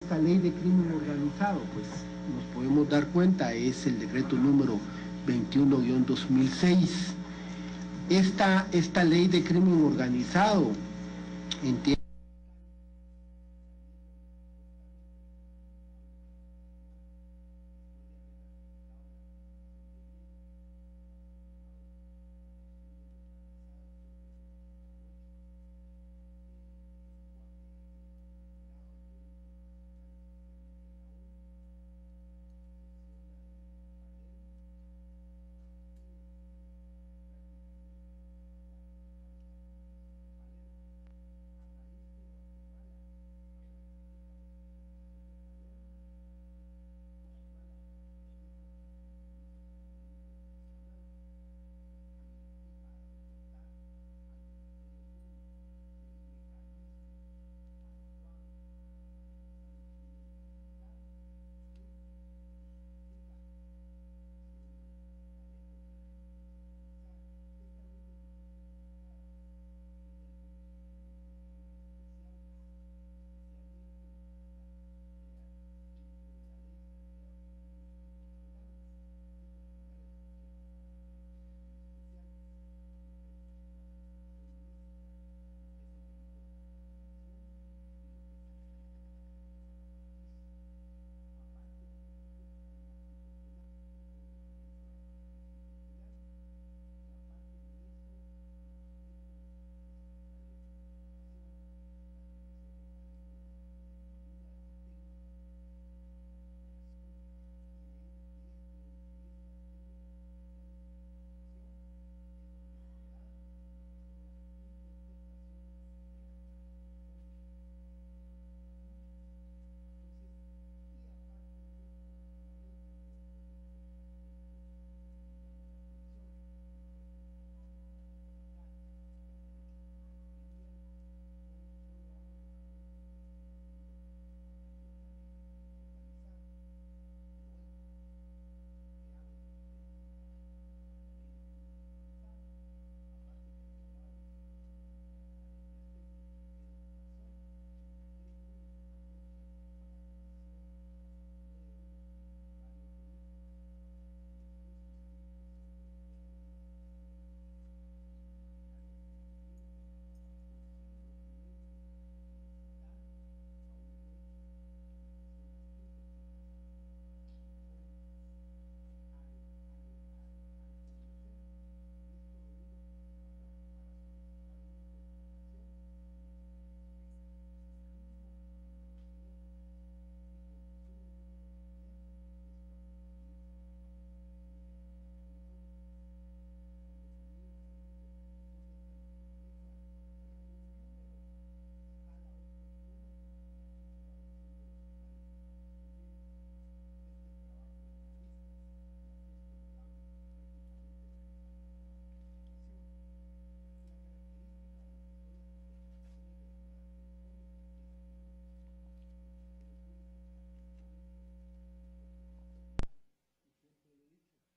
Esta ley de crimen organizado, pues nos podemos dar cuenta, es el decreto número 21-2006. Esta ley de crimen organizado entiende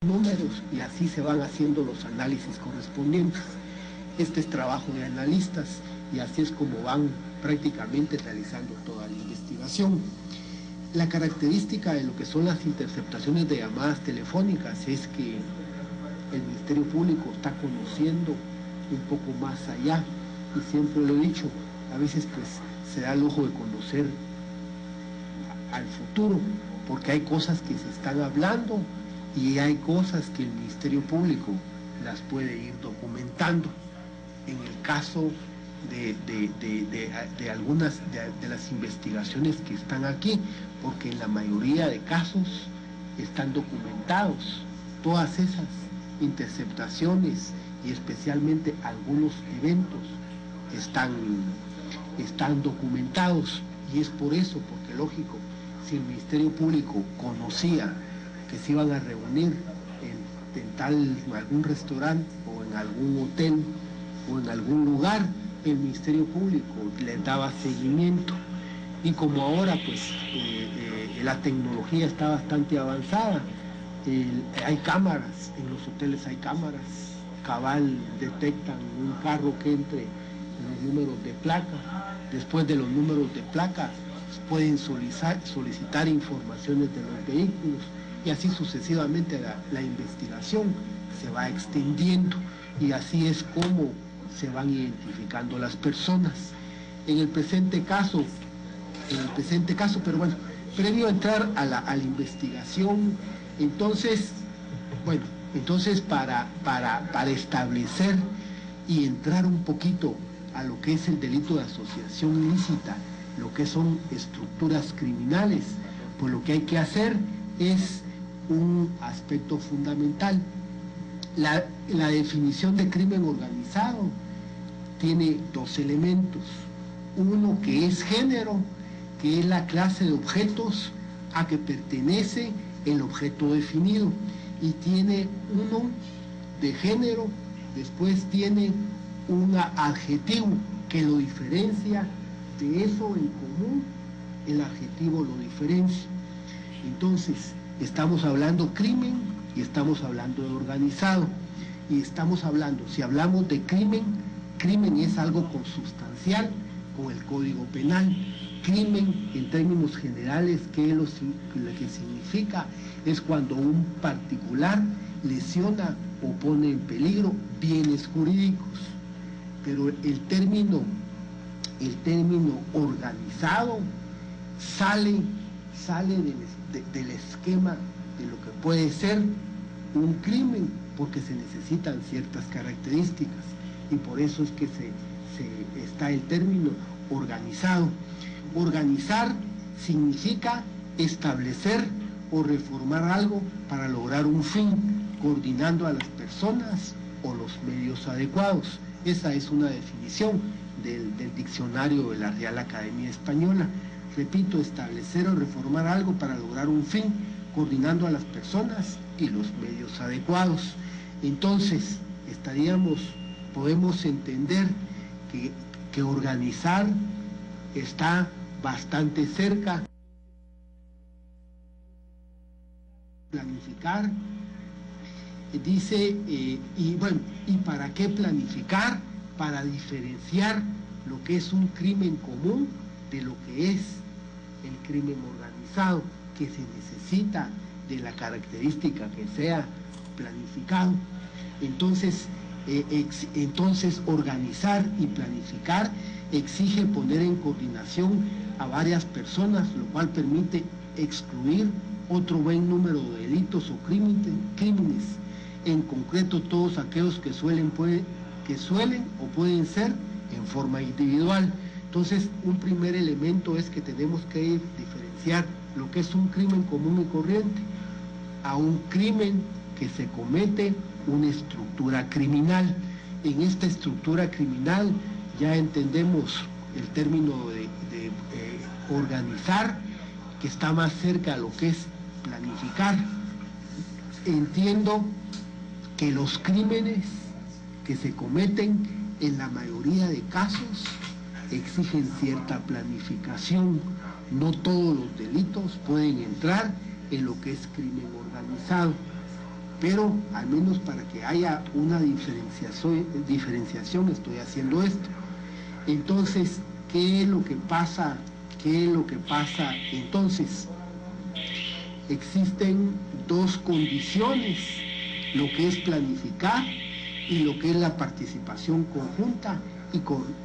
números y así se van haciendo los análisis correspondientes. Este es trabajo de analistas y así es como van prácticamente realizando toda la investigación. La característica de lo que son las interceptaciones de llamadas telefónicas es que el Ministerio Público está conociendo un poco más allá y siempre lo he dicho, a veces pues se da el ojo de conocer al futuro porque hay cosas que se están hablando y hay cosas que el Ministerio Público las puede ir documentando. En el caso de algunas de las investigaciones que están aquí, porque en la mayoría de casos están documentados todas esas interceptaciones y especialmente algunos eventos están documentados, y es por eso, porque lógico, si el Ministerio Público conocía que se iban a reunir en algún restaurante o en algún hotel o en algún lugar, el Ministerio Público les daba seguimiento. Y como ahora pues la tecnología está bastante avanzada, hay cámaras, en los hoteles hay cámaras, cabal detectan un carro que entre los números de placa, después de los números de placa pueden solicitar informaciones de los vehículos, y así sucesivamente la investigación se va extendiendo, y así es como se van identificando las personas. En el presente caso, pero bueno, previo a entrar a la investigación, entonces para establecer y entrar un poquito a lo que es el delito de asociación ilícita, lo que son estructuras criminales, pues lo que hay que hacer es un aspecto fundamental. La definición de crimen organizado tiene dos elementos. Uno que es género, que es la clase de objetos a que pertenece el objeto definido, y tiene uno de género, después tiene un adjetivo que lo diferencia de eso en común, el adjetivo lo diferencia. Entonces, estamos hablando crimen y estamos hablando de organizado, y estamos hablando, si hablamos de crimen es algo consubstancial con el Código Penal. Crimen, en términos generales, lo que significa es cuando un particular lesiona o pone en peligro bienes jurídicos. Pero el término organizado sale del esquema de lo que puede ser un crimen, porque se necesitan ciertas características, y por eso es que está el término organizado. Organizar significa establecer o reformar algo para lograr un fin, coordinando a las personas o los medios adecuados. Esa es una definición del diccionario de la Real Academia Española. Repito, establecer o reformar algo para lograr un fin, coordinando a las personas y los medios adecuados. Entonces, podemos entender que organizar está bastante cerca. Planificar, dice, y ¿para qué planificar? Para diferenciar lo que es un crimen común de lo que es el crimen organizado, que se necesita de la característica que sea planificado. Entonces, organizar y planificar exige poner en coordinación a varias personas, lo cual permite excluir otro buen número de delitos o crímenes, en concreto todos aquellos que suelen o pueden ser en forma individual. Entonces, un primer elemento es que tenemos que diferenciar lo que es un crimen común y corriente a un crimen que se comete una estructura criminal. En esta estructura criminal ya entendemos el término de organizar, que está más cerca a lo que es planificar. Entiendo que los crímenes que se cometen en la mayoría de casos exigen cierta planificación. No todos los delitos pueden entrar en lo que es crimen organizado, pero al menos para que haya una diferenciación estoy haciendo esto. Entonces, ¿qué es lo que pasa? Entonces, existen dos condiciones, lo que es planificar y lo que es la participación conjunta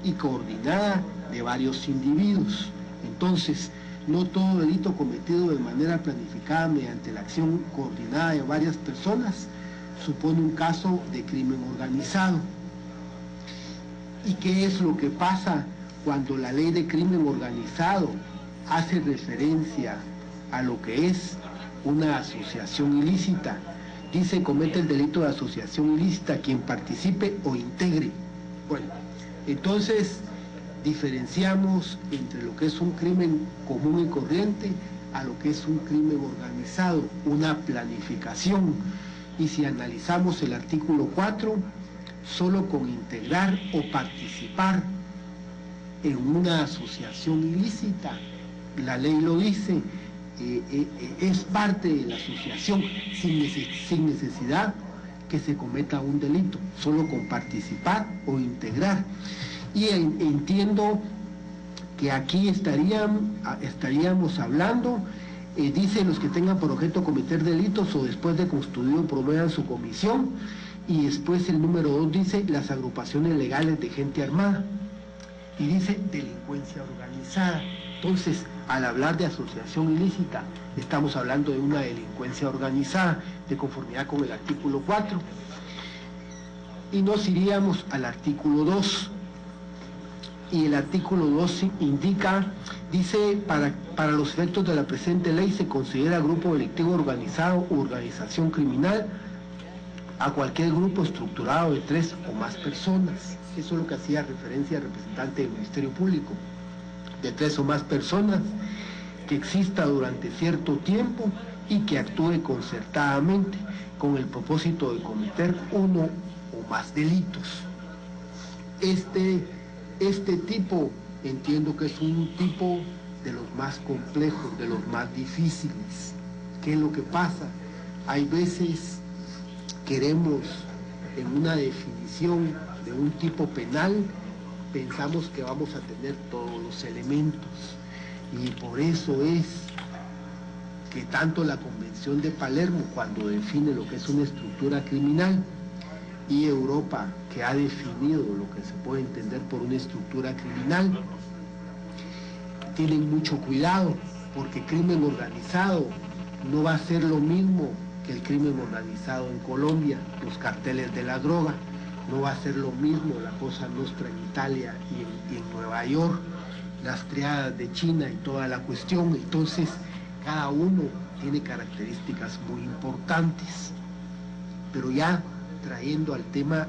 y coordinada de varios individuos. Entonces, no todo delito cometido de manera planificada mediante la acción coordinada de varias personas supone un caso de crimen organizado. ¿Y qué es lo que pasa cuando la ley de crimen organizado hace referencia a lo que es una asociación ilícita? Dice: comete el delito de asociación ilícita quien participe o integre. Bueno, entonces diferenciamos entre lo que es un crimen común y corriente a lo que es un crimen organizado, una planificación. Y si analizamos el artículo 4, solo con integrar o participar en una asociación ilícita, la ley lo dice, es parte de la asociación sin necesidad que se cometa un delito, solo con participar o integrar. Y entiendo que aquí estaríamos hablando, dice los que tengan por objeto cometer delitos o después de constituido promuevan su comisión, y después el número 2 dice las agrupaciones legales de gente armada, y dice delincuencia organizada. Entonces, al hablar de asociación ilícita, estamos hablando de una delincuencia organizada, de conformidad con el artículo 4. Y nos iríamos al artículo 2. Y el artículo 2 indica, dice, para los efectos de la presente ley se considera grupo delictivo organizado u organización criminal a cualquier grupo estructurado de 3 o más personas. Eso es lo que hacía referencia al representante del Ministerio Público, de 3 o más personas, que exista durante cierto tiempo y que actúe concertadamente con el propósito de cometer uno o más delitos. Este tipo, entiendo que es un tipo de los más complejos, de los más difíciles. ¿Qué es lo que pasa? Hay veces queremos, en una definición de un tipo penal, pensamos que vamos a tener todos los elementos, y por eso es que tanto la Convención de Palermo, cuando define lo que es una estructura criminal, y Europa, que ha definido lo que se puede entender por una estructura criminal, tienen mucho cuidado, porque crimen organizado no va a ser lo mismo que el crimen organizado en Colombia, los carteles de la droga, no va a ser lo mismo la Cosa Nostra en Italia y en Nueva York, las triadas de China y toda la cuestión. Entonces, cada uno tiene características muy importantes, pero ya trayendo al tema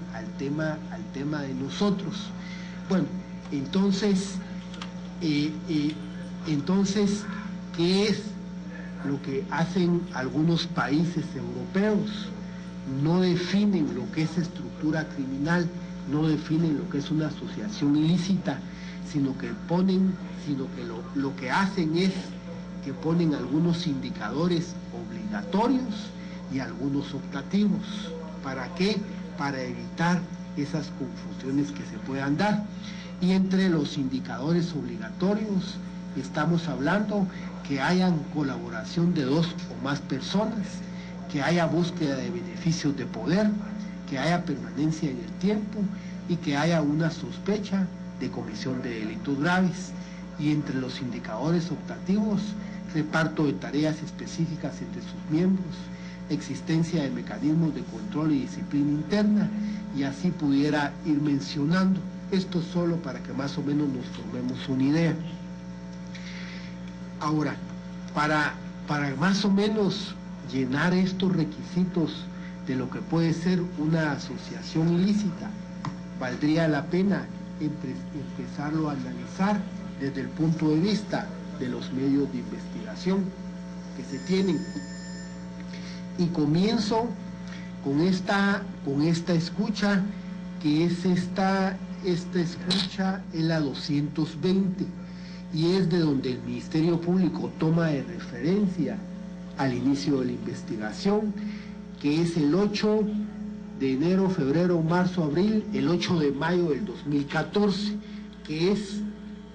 de nosotros. Bueno, entonces, ¿qué es lo que hacen algunos países europeos? No definen lo que es estructura criminal, no definen lo que es una asociación ilícita, sino que lo que hacen es que ponen algunos indicadores obligatorios y algunos optativos. ¿Para qué? Para evitar esas confusiones que se puedan dar. Y entre los indicadores obligatorios estamos hablando que hayan colaboración de 2 o más personas, que haya búsqueda de beneficios de poder, que haya permanencia en el tiempo y que haya una sospecha de comisión de delitos graves. Y entre los indicadores optativos, reparto de tareas específicas entre sus miembros, existencia de mecanismos de control y disciplina interna, y así pudiera ir mencionando. Esto solo para que más o menos nos formemos una idea. Ahora, para más o menos llenar estos requisitos de lo que puede ser una asociación ilícita, valdría la pena empezarlo a analizar desde el punto de vista de los medios de investigación que se tienen. Y comienzo con esta escucha, que es esta escucha es la 220, y es de donde el Ministerio Público toma de referencia al inicio de la investigación, que es el 8 de enero, febrero, marzo, abril, el 8 de mayo del 2014, que es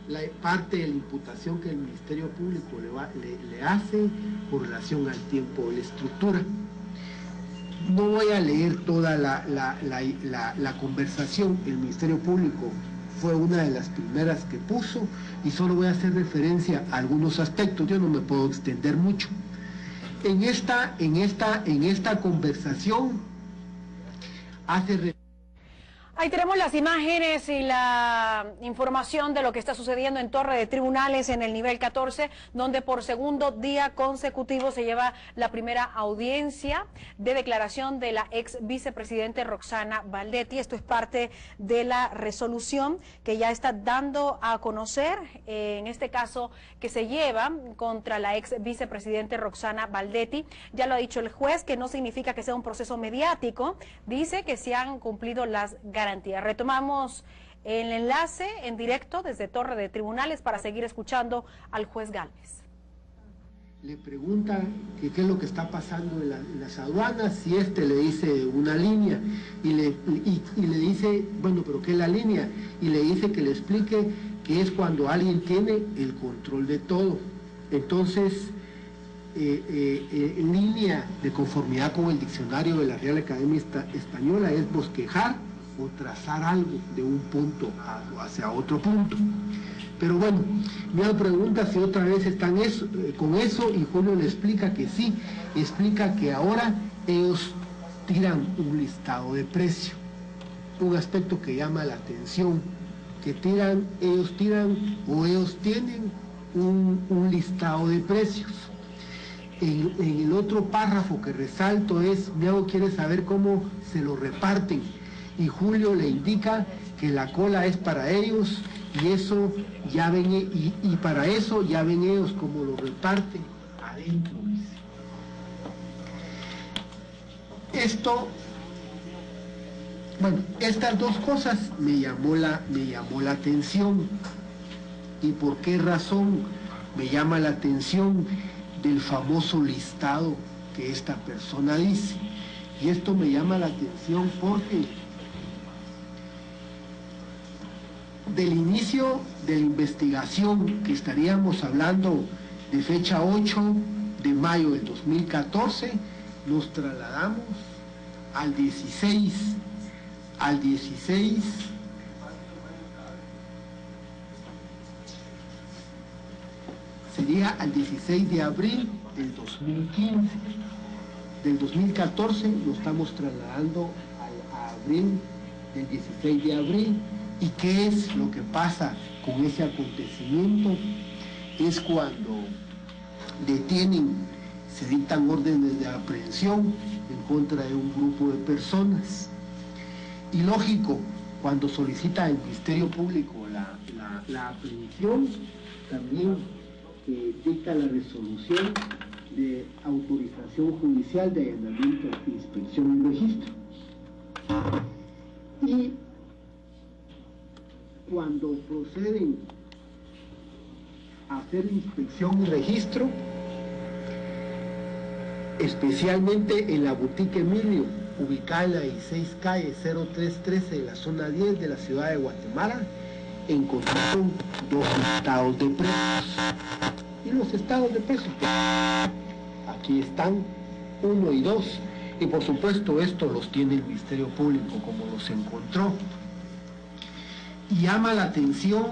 la parte de la imputación que el Ministerio Público le hace con relación al tiempo de la estructura. No voy a leer toda la conversación. El Ministerio Público fue una de las primeras que puso, y solo voy a hacer referencia a algunos aspectos. Yo no me puedo extender mucho. En esta conversación hace referencia. Ahí tenemos las imágenes y la información de lo que está sucediendo en Torre de Tribunales en el nivel 14, donde por segundo día consecutivo se lleva la primera audiencia de declaración de la ex vicepresidente Roxana Baldetti. Esto es parte de la resolución que ya está dando a conocer, en este caso que se lleva contra la ex vicepresidente Roxana Baldetti. Ya lo ha dicho el juez, que no significa que sea un proceso mediático, dice que se han cumplido las garantías. Retomamos el enlace en directo desde Torre de Tribunales para seguir escuchando al juez Gálvez. Le pregunta qué es lo que está pasando en las aduanas, si le dice una línea, y le dice, bueno, pero ¿qué es la línea? Y le dice que le explique que es cuando alguien tiene el control de todo. Entonces, en línea de conformidad con el diccionario de la Real Academia Española, es bosquejar o trazar algo de un punto hacia otro punto. Pero bueno, me pregunta si otra vez están con eso, y Julio le explica que sí, explica que ahora ellos tiran un listado de precio, un aspecto que llama la atención, que ellos tienen un listado de precios. En el otro párrafo que resalto es, Miago quiere saber cómo se lo reparten, y Julio le indica que la cola es para ellos, y eso ya ven, y para eso ya ven ellos cómo lo reparten adentro. Estas dos cosas me llamó la atención. ¿Y por qué razón me llama la atención? Del famoso listado que esta persona dice. Y esto me llama la atención porque del inicio de la investigación, que estaríamos hablando de fecha 8 de mayo del 2014, nos trasladamos al 16 sería al 16 de abril del 2015. Del 2014 lo estamos trasladando a abril, del 16 de abril. ¿Y qué es lo que pasa con ese acontecimiento? Es cuando se dictan órdenes de aprehensión en contra de un grupo de personas. Y lógico, cuando solicita el Ministerio Público la aprehensión, también dicta la resolución de autorización judicial de allanamiento, inspección y registro. Y cuando proceden a hacer inspección y registro, especialmente en la Boutique Emilio, ubicada en la 16 calle 0313 de la zona 10 de la ciudad de Guatemala, encontraron dos estados de precios. Y los estados de precios, aquí están 1 y 2, y por supuesto esto los tiene el Ministerio Público como los encontró. Y llama la atención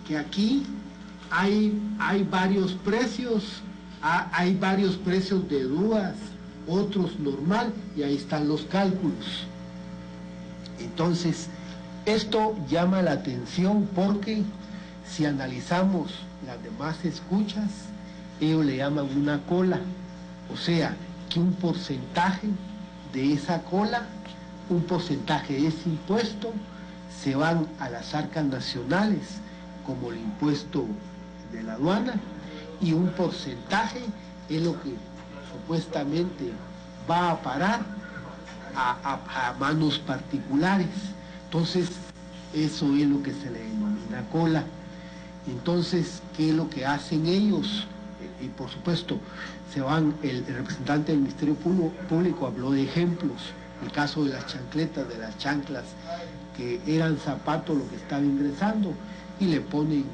que aquí hay varios precios, hay varios precios de dúas, otros normal, y ahí están los cálculos. Entonces, esto llama la atención porque si analizamos las demás escuchas, ellos le llaman una cola, o sea, que un porcentaje de esa cola, un porcentaje de ese impuesto, se van a las arcas nacionales, como el impuesto de la aduana, y un porcentaje es lo que supuestamente va a parar a manos particulares. Entonces, eso es lo que se le denomina cola. Entonces, ¿qué es lo que hacen ellos? Y por supuesto, el representante del Ministerio Público habló de ejemplos, el caso de las chancletas, de las chanclas, que eran zapatos lo que estaba ingresando, y le ponen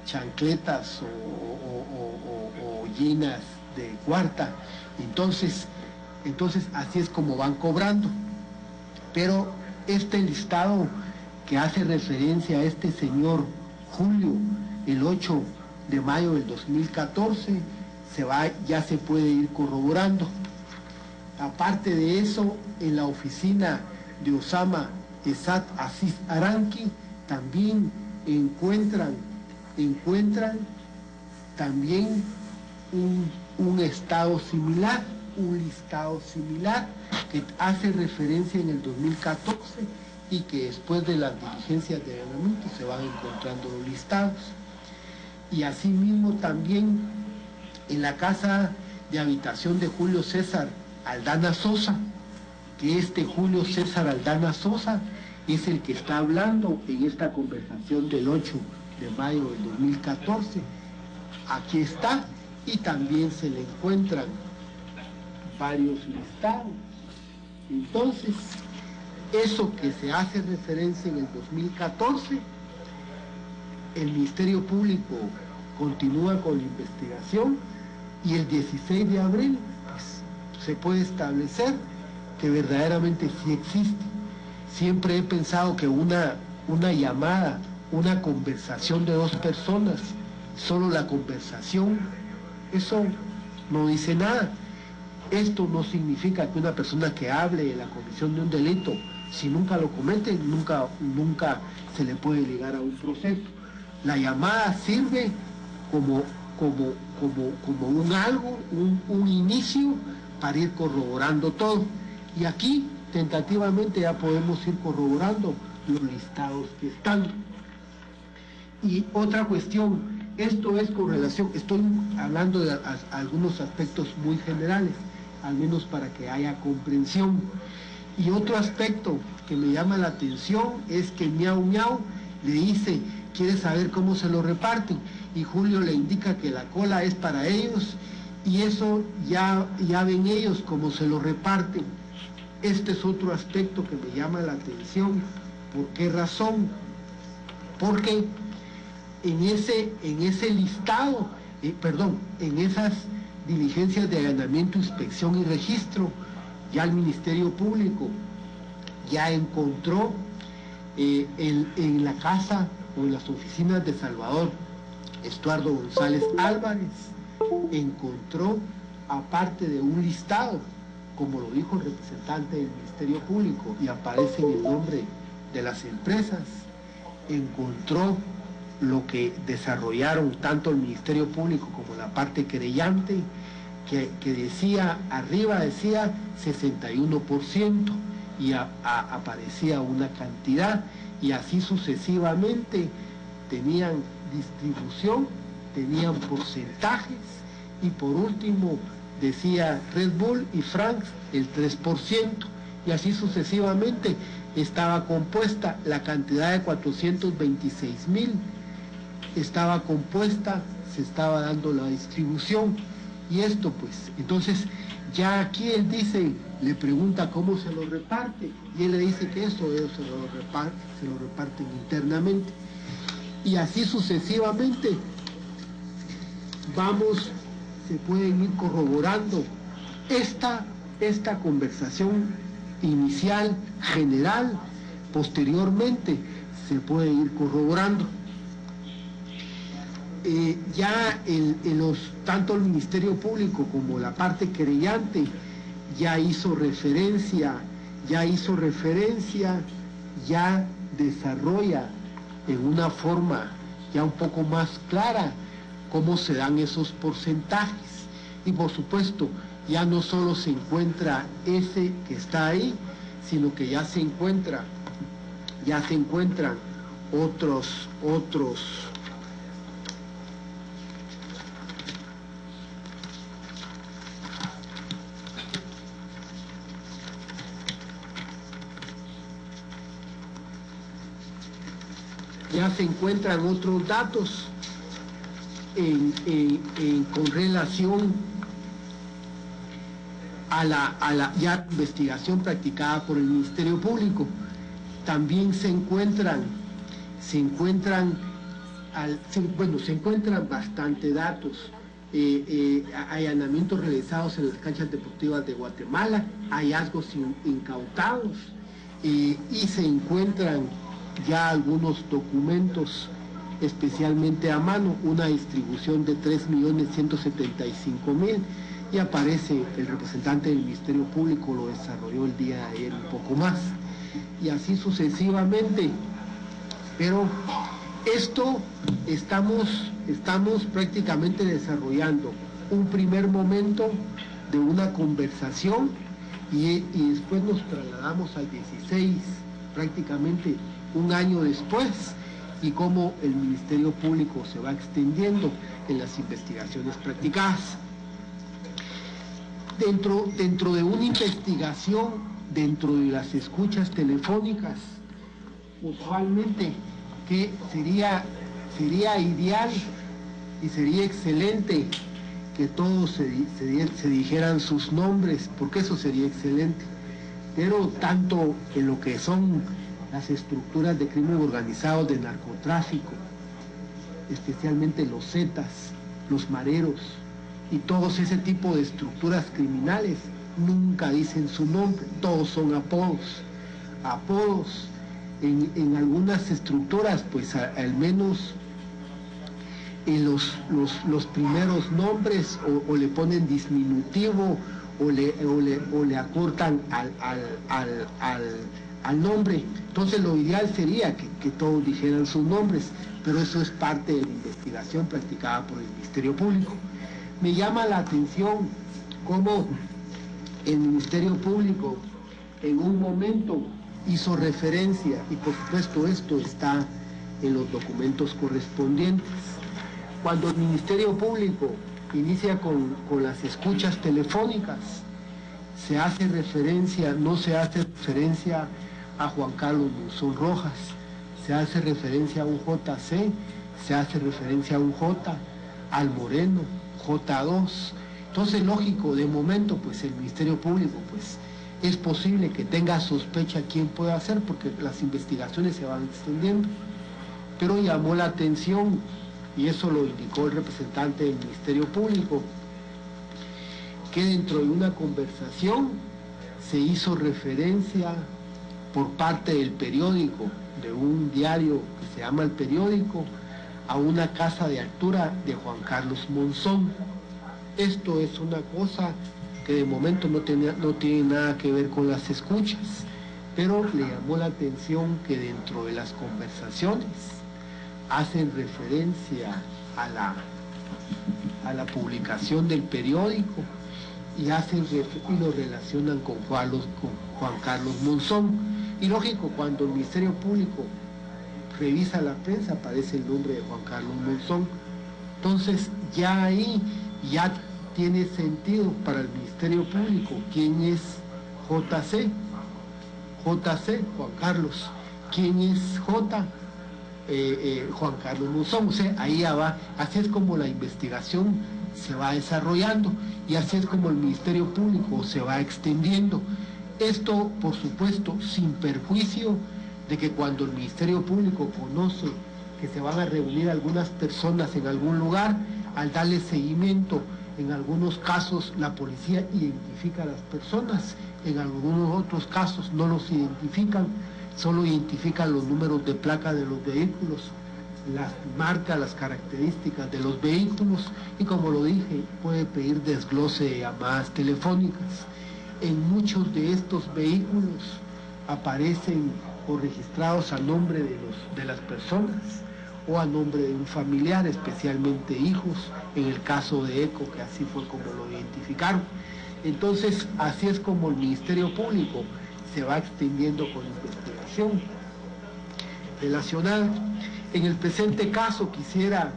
chancletas o llenas de cuarta. Entonces así es como van cobrando. Pero este listado que hace referencia a este señor Julio, el 8 de mayo del 2014, ya se puede ir corroborando. Aparte de eso, en la oficina de Osama Esat Aziz Aranqui también encuentran también un estado similar, un listado similar que hace referencia en el 2014 y que después de las diligencias de allanamiento se van encontrando los listados. Y asimismo también en la casa de habitación de Julio César Aldana Sosa, que Julio César Aldana Sosa es el que está hablando en esta conversación del 8 de mayo del 2014. Aquí está, y también se le encuentran varios listados. Entonces, eso que se hace referencia en el 2014 el Ministerio Público continúa con la investigación y el 16 de abril pues, se puede establecer que verdaderamente sí existe. Siempre he pensado que una llamada, una conversación de dos personas, solo la conversación, eso no dice nada. Esto no significa que una persona que hable de la comisión de un delito, si nunca lo comete, nunca se le puede ligar a un proceso. La llamada sirve como un algo, un inicio para ir corroborando todo. Y aquí, tentativamente, ya podemos ir corroborando los listados que están. Y otra cuestión, esto es con relación, estoy hablando de algunos aspectos muy generales, al menos para que haya comprensión. Y otro aspecto que me llama la atención es que Miau Miau le dice, quiere saber cómo se lo reparten, y Julio le indica que la cola es para ellos, y eso ya ven ellos cómo se lo reparten. Este es otro aspecto que me llama la atención. ¿Por qué razón? Porque en ese listado, en esas diligencias de allanamiento, inspección y registro, ya el Ministerio Público ya encontró en la casa o en las oficinas de Salvador Estuardo González Álvarez, encontró, aparte de un listado, como lo dijo el representante del Ministerio Público, y aparece en el nombre de las empresas, encontró lo que desarrollaron tanto el Ministerio Público como la parte querellante, que decía, arriba decía 61%, y aparecía una cantidad, y así sucesivamente tenían distribución, tenían porcentajes, y por último decía Red Bull y Franks el 3%, y así sucesivamente estaba compuesta la cantidad de 426,000, estaba compuesta, se estaba dando la distribución, y esto pues, entonces ya aquí él dice, le pregunta cómo se lo reparte, y él le dice que eso ellos se lo reparten internamente, y así sucesivamente se pueden ir corroborando esta conversación inicial, general, posteriormente se puede ir corroborando. Tanto el Ministerio Público como la parte querellante ya hizo referencia, ya desarrolla en una forma ya un poco más clara cómo se dan esos porcentajes. Y por supuesto, ya no solo se encuentra ese que está ahí, sino que ya se encuentran otros datos con relación a la ya investigación practicada por el Ministerio Público. También se encuentran bastante datos, allanamientos realizados en las canchas deportivas de Guatemala, hallazgos incautados, y se encuentran ya algunos documentos especialmente a mano, una distribución de 3.175.000, y aparece el representante del Ministerio Público, lo desarrolló el día de ayer un poco más, y así sucesivamente. Pero esto estamos prácticamente desarrollando un primer momento de una conversación, y después nos trasladamos al 16, prácticamente un año después, y cómo el Ministerio Público se va extendiendo en las investigaciones practicadas. Dentro de una investigación, dentro de las escuchas telefónicas, usualmente que sería ideal y sería excelente que todos se dijeran sus nombres, porque eso sería excelente, pero tanto en lo que son las estructuras de crimen organizado, de narcotráfico, especialmente los zetas, los mareros y todos ese tipo de estructuras criminales, nunca dicen su nombre, todos son apodos. Apodos en algunas estructuras, pues al menos en los primeros nombres o le ponen disminutivo o le acortan al nombre. Entonces lo ideal sería que todos dijeran sus nombres, pero eso es parte de la investigación practicada por el Ministerio Público. Me llama la atención cómo el Ministerio Público en un momento hizo referencia, y por supuesto esto está en los documentos correspondientes. Cuando el Ministerio Público inicia con las escuchas telefónicas, se hace referencia, no se hace referencia a Juan Carlos Monzón Rojas, se hace referencia a un JC, se hace referencia a un J, al Moreno, J2. Entonces, lógico, de momento, pues el Ministerio Público, pues es posible que tenga sospecha quién puede hacer, porque las investigaciones se van extendiendo. Pero llamó la atención, y eso lo indicó el representante del Ministerio Público, que dentro de una conversación se hizo referencia por parte del periódico, de un diario que se llama El Periódico, a una casa de altura de Juan Carlos Monzón. Esto es una cosa que de momento no tiene nada que ver con las escuchas, pero le llamó la atención que dentro de las conversaciones hacen referencia a la publicación del periódico y lo relacionan con Juan Carlos Monzón. Y lógico, cuando el Ministerio Público revisa la prensa aparece el nombre de Juan Carlos Monzón. Entonces ya ahí ya tiene sentido para el Ministerio Público quién es JC, Juan Carlos, quién es Juan Carlos Monzón. O sea, ahí ya va, así es como la investigación se va desarrollando y así es como el Ministerio Público se va extendiendo. Esto, por supuesto, sin perjuicio de que cuando el Ministerio Público conoce que se van a reunir algunas personas en algún lugar, al darle seguimiento, en algunos casos la policía identifica a las personas, en algunos otros casos no los identifican, solo identifican los números de placa de los vehículos, las marcas, las características de los vehículos y, como lo dije, puede pedir desglose de llamadas telefónicas. En muchos de estos vehículos aparecen o registrados a nombre de las personas o a nombre de un familiar, especialmente hijos, en el caso de ECO, que así fue como lo identificaron. Entonces, así es como el Ministerio Público se va extendiendo con investigación relacionada. En el presente caso quisiera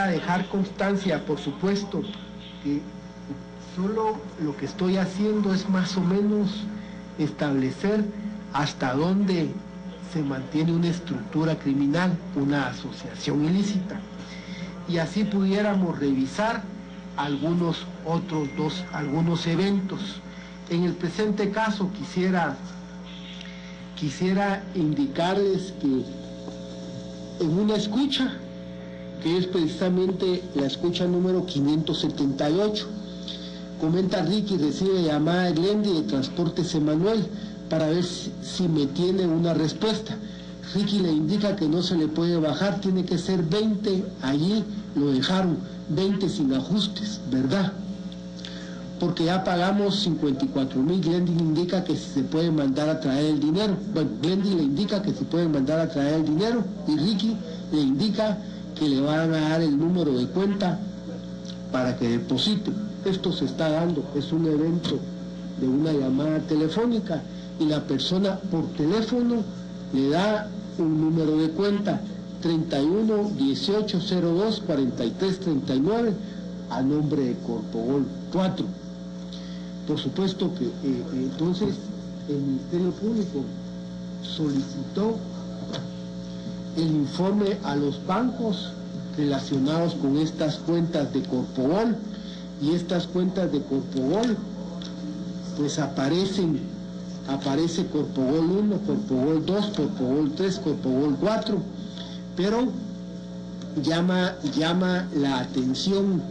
dejar constancia, por supuesto, que solo lo que estoy haciendo es más o menos establecer hasta dónde se mantiene una estructura criminal, una asociación ilícita. Y así pudiéramos revisar algunos eventos. En el presente caso quisiera indicarles que en una escucha, que es precisamente la escucha número 578, comenta Ricky, recibe llamada de Glendy de Transportes Emanuel para ver si me tiene una respuesta. Ricky le indica que no se le puede bajar, tiene que ser 20, allí lo dejaron, 20 sin ajustes, ¿verdad? Porque ya pagamos 54,000, Glendy le indica que se puede mandar a traer el dinero. Bueno, Glendy le indica que se puede mandar a traer el dinero y Ricky le indica que le van a dar el número de cuenta para que deposite. Esto se está dando, es un evento de una llamada telefónica y la persona por teléfono le da un número de cuenta 31 18 02 43 39 a nombre de Corpogol 4. Por supuesto que entonces el Ministerio Público solicitó el informe a los bancos relacionados con estas cuentas de Corpogol, y estas cuentas de Corpogol pues aparece Corpogol 1, Corpogol 2, Corpogol 3, Corpogol 4, pero llama la atención.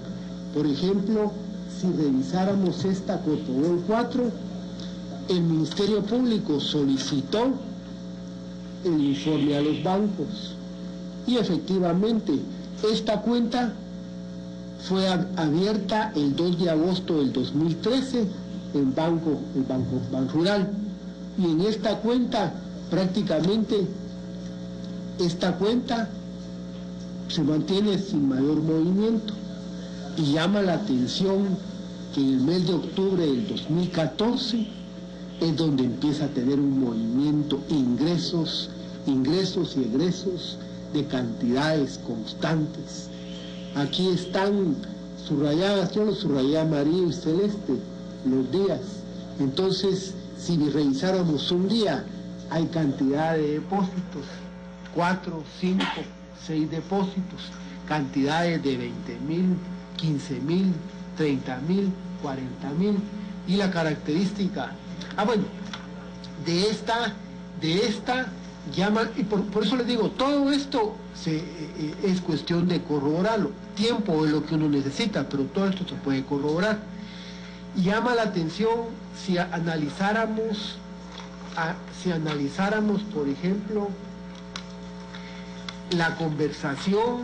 Por ejemplo, si revisáramos esta Cotobol 4, el Ministerio Público solicitó el informe a los bancos y efectivamente esta cuenta fue abierta el 2 de agosto del 2013 en el Banco Banrural, y en esta cuenta prácticamente esta cuenta se mantiene sin mayor movimiento, y llama la atención que en el mes de octubre del 2014 es donde empieza a tener un movimiento, ingresos y egresos de cantidades constantes. Aquí están subrayadas, yo los subrayé amarillo y celeste, los días. Entonces, si revisáramos un día, hay cantidad de depósitos, 4, 5, 6 depósitos, cantidades de 20.000, 15.000, 30.000, 40.000, y la característica, bueno, de esta llaman, y por eso les digo, todo esto es cuestión de corroborarlo. Tiempo es lo que uno necesita, pero todo esto se puede corroborar. Y llama la atención si analizáramos, por ejemplo, la conversación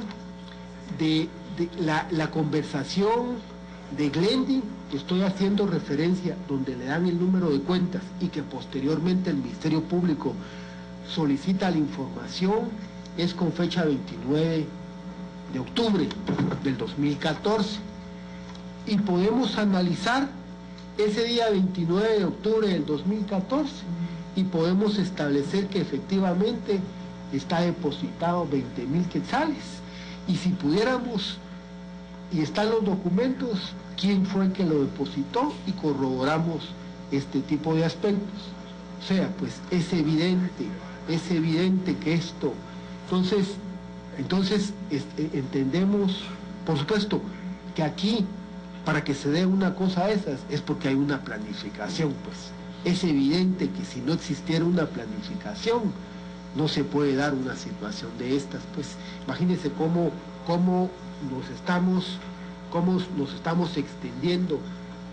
la conversación de Glendy, que estoy haciendo referencia, donde le dan el número de cuentas y que posteriormente el Ministerio Público solicita la información, es con fecha 29 de octubre del 2014. Y podemos analizar ese día 29 de octubre del 2014 y podemos establecer que efectivamente está depositado 20.000 quetzales. Y si pudiéramos, y están los documentos, quién fue el que lo depositó, y corroboramos este tipo de aspectos. O sea, pues es evidente que esto, entonces entendemos, por supuesto, que aquí, para que se dé una cosa de esas, es porque hay una planificación, pues. Es evidente que si no existiera una planificación, no se puede dar una situación de estas, pues. Imagínense cómo nos estamos extendiendo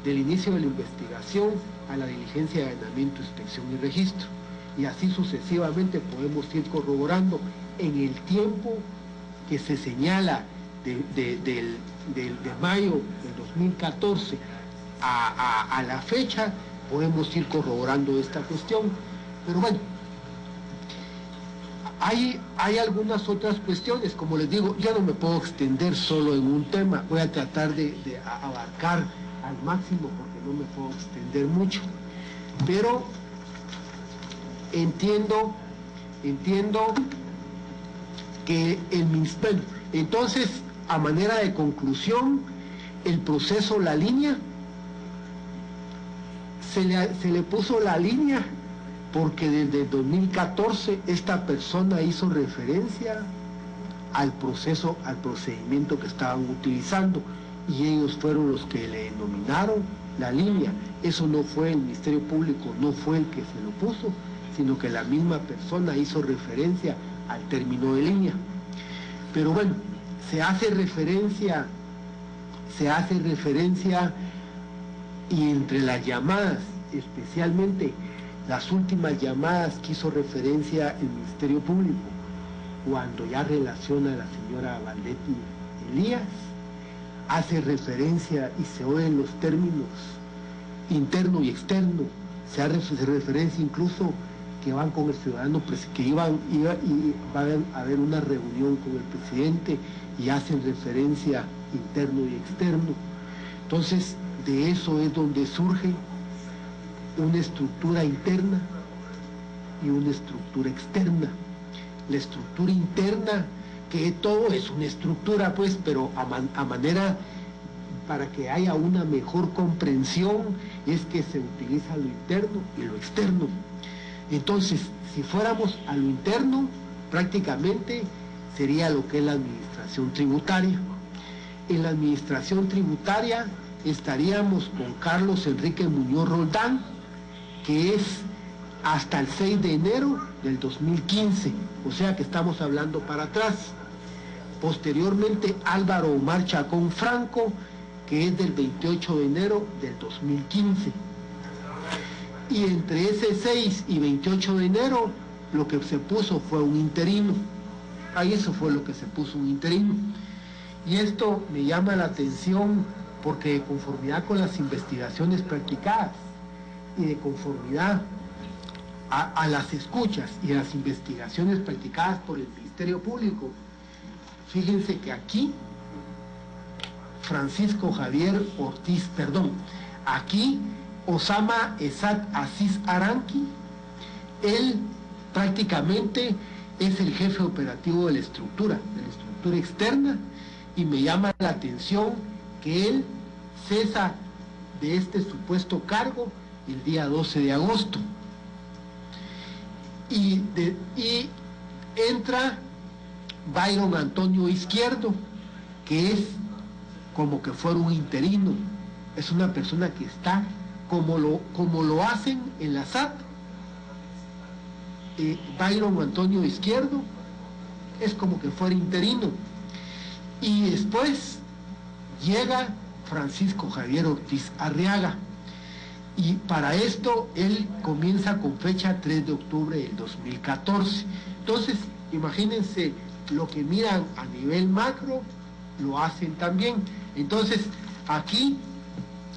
del inicio de la investigación a la diligencia de allanamiento, inspección y registro. Y así sucesivamente podemos ir corroborando en el tiempo que se señala de mayo del 2014 a la fecha, podemos ir corroborando esta cuestión. Pero bueno, hay algunas otras cuestiones, como les digo, yo no me puedo extender solo en un tema, voy a tratar de abarcar al máximo porque no me puedo extender mucho, pero entiendo que entonces, a manera de conclusión, el proceso, la línea, se le puso la línea porque desde 2014 esta persona hizo referencia al procedimiento que estaban utilizando, y ellos fueron los que le denominaron la línea. Eso no fue el Ministerio Público, no fue el que se lo puso, sino que la misma persona hizo referencia al término de línea. Pero bueno, se hace referencia, y entre las llamadas, especialmente las últimas llamadas que hizo referencia el Ministerio Público, cuando ya relaciona a la señora Valdetti Elías, hace referencia y se oyen los términos interno y externo, se hace referencia incluso que van con el ciudadano, que van a haber una reunión con el presidente, y hacen referencia interno y externo. Entonces, de eso es donde surge una estructura interna y una estructura externa. La estructura interna, que todo es una estructura, pues, pero a manera, para que haya una mejor comprensión, es que se utiliza lo interno y lo externo. Entonces, si fuéramos a lo interno, prácticamente sería lo que es la administración tributaria. En la administración tributaria estaríamos con Carlos Enrique Muñoz Roldán, que es hasta el 6 de enero del 2015, o sea que estamos hablando para atrás. Posteriormente Álvaro Omar Chacón Franco, que es del 28 de enero del 2015. Y entre ese 6 y 28 de enero lo que se puso fue un interino. Ahí eso fue lo que se puso, un interino. Y esto me llama la atención porque de conformidad con las investigaciones practicadas y de conformidad a las escuchas y a las investigaciones practicadas por el Ministerio Público, fíjense que aquí Francisco Javier Ortiz, aquí Osama Esad Aziz Aranqui, él prácticamente es el jefe operativo de la estructura externa, y me llama la atención que él cesa de este supuesto cargo el día 12 de agosto. Y entra Byron Antonio Izquierdo, que es como que fuera un interino, es una persona que está como lo hacen en la SAT. Byron Antonio Izquierdo es como que fuera interino, y después llega Francisco Javier Ortiz Arriaga, y para esto él comienza con fecha 3 de octubre del 2014. Entonces, imagínense, lo que miran a nivel macro, lo hacen también. Entonces, aquí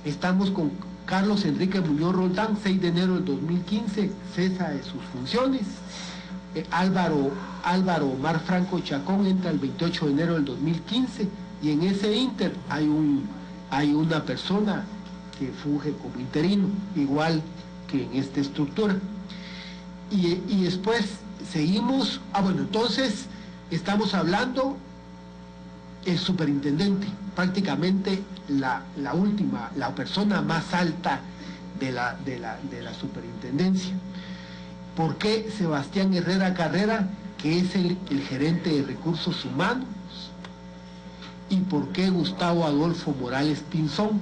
estamos con Carlos Enrique Muñoz Roldán, 6 de enero del 2015, cesa de sus funciones. Álvaro Omar Franco Chacón entra el 28 de enero del 2015, y en ese inter hay una persona que funge como interino, igual que en esta estructura. Y después seguimos, entonces estamos hablando el superintendente, prácticamente la persona más alta de la superintendencia. ¿Por qué Sebastián Herrera Carrera, que es el gerente de recursos humanos? ¿Y por qué Gustavo Adolfo Morales Pinzón,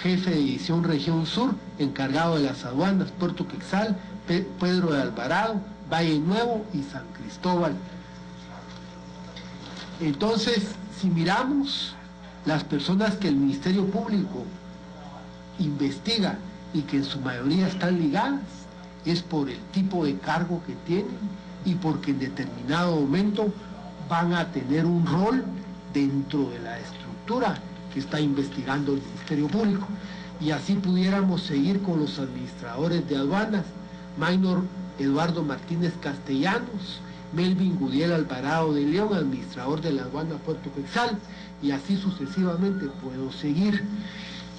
jefe de división Región Sur, encargado de las aduanas, Puerto Quetzal, Pedro de Alvarado, Valle Nuevo y San Cristóbal? Entonces, si miramos las personas que el Ministerio Público investiga y que en su mayoría están ligadas, es por el tipo de cargo que tienen y porque en determinado momento van a tener un rol dentro de la estructura que está investigando el Ministerio Público. Y así pudiéramos seguir con los administradores de aduanas: Maynor Eduardo Martínez Castellanos, Melvin Gudiel Alvarado de León, administrador de la aduana Puerto Quetzal, y así sucesivamente puedo seguir.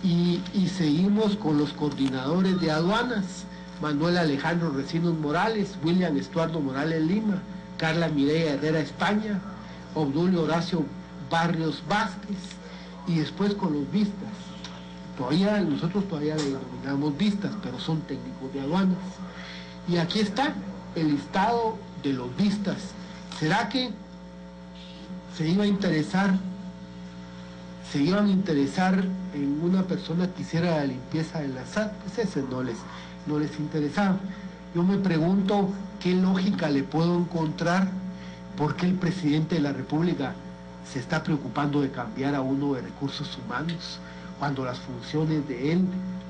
Y seguimos con los coordinadores de aduanas: Manuel Alejandro Recinos Morales, William Estuardo Morales Lima, Carla Mireya Herrera España, Obdulio Horacio Barrios Vázquez. Y después con los vistas, nosotros todavía le denominamos vistas, pero son técnicos de aduanas. Y aquí está el listado de los vistas. ¿Será que se iban a interesar en una persona que hiciera la limpieza de la SAT? Pues ese no les interesaba. Yo me pregunto qué lógica le puedo encontrar, por qué el presidente de la República se está preocupando de cambiar a uno de recursos humanos, cuando las funciones de él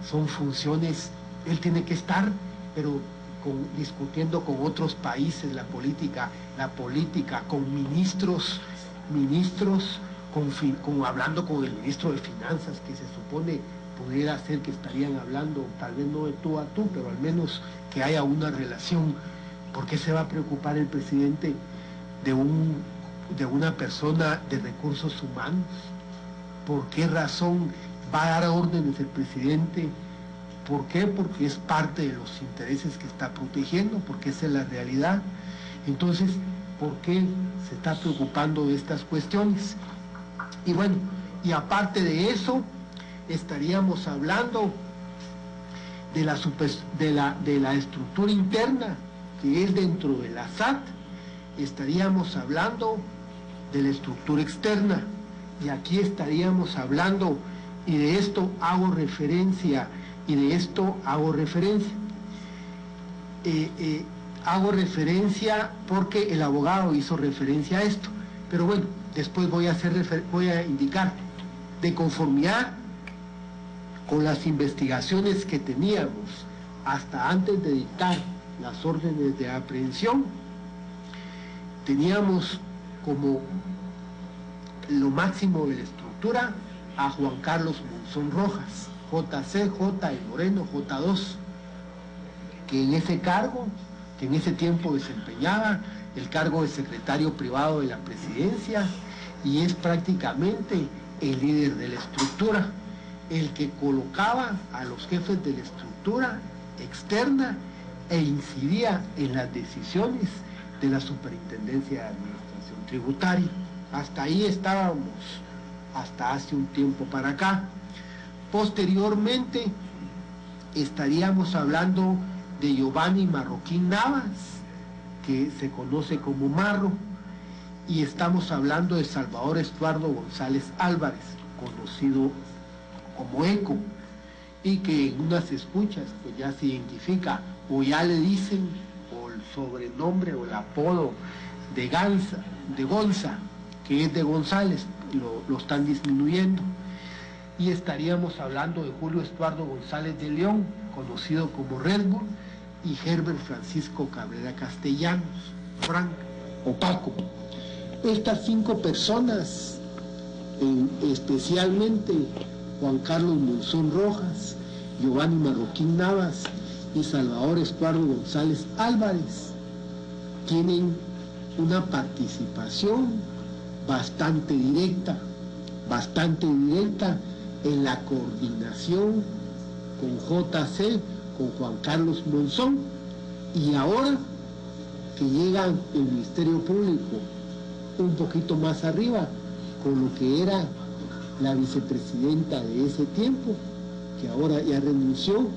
son funciones, él tiene que estar, pero discutiendo con otros países la política, con ministros, hablando con el ministro de Finanzas, que se supone pudiera ser que estarían hablando, tal vez no de tú a tú, pero al menos que haya una relación. ¿Por qué se va a preocupar el presidente de una persona de recursos humanos? ¿Por qué razón va a dar órdenes el presidente? ¿Por qué? Porque es parte de los intereses que está protegiendo, porque esa es la realidad. Entonces, ¿por qué se está preocupando de estas cuestiones? Y bueno, y aparte de eso, estaríamos hablando de la estructura interna que es dentro de la SAT, estaríamos hablando de la estructura externa, y aquí estaríamos hablando, y de esto hago referencia, hago referencia porque el abogado hizo referencia a esto. Pero bueno, después voy a indicar, de conformidad con las investigaciones que teníamos hasta antes de dictar las órdenes de aprehensión, teníamos como lo máximo de la estructura a Juan Carlos Monzón Rojas, JC, J y Moreno, J2, que en ese cargo, que en ese tiempo desempeñaba el cargo de secretario privado de la presidencia y es prácticamente el líder de la estructura, el que colocaba a los jefes de la estructura externa e incidía en las decisiones de la Superintendencia de Administración Tributaria. Hasta ahí estábamos, hasta hace un tiempo para acá. Posteriormente estaríamos hablando de Giovanni Marroquín Navas, que se conoce como Marro, y estamos hablando de Salvador Estuardo González Álvarez, conocido como Eco, y que en unas escuchas pues ya se identifica, o ya le dicen, o el sobrenombre o el apodo de Gonza, que es de González, lo están disminuyendo. Y estaríamos hablando de Julio Estuardo González de León, conocido como Red Bull, y Herbert Francisco Cabrera Castellanos, Frank o Paco. Estas 5 personas, especialmente Juan Carlos Monzón Rojas, Giovanni Marroquín Navas y Salvador Estuardo González Álvarez, tienen una participación bastante directa en la coordinación con JC, con Juan Carlos Monzón, y ahora que llegan el Ministerio Público un poquito más arriba, con lo que era la vicepresidenta de ese tiempo, que ahora ya renunció,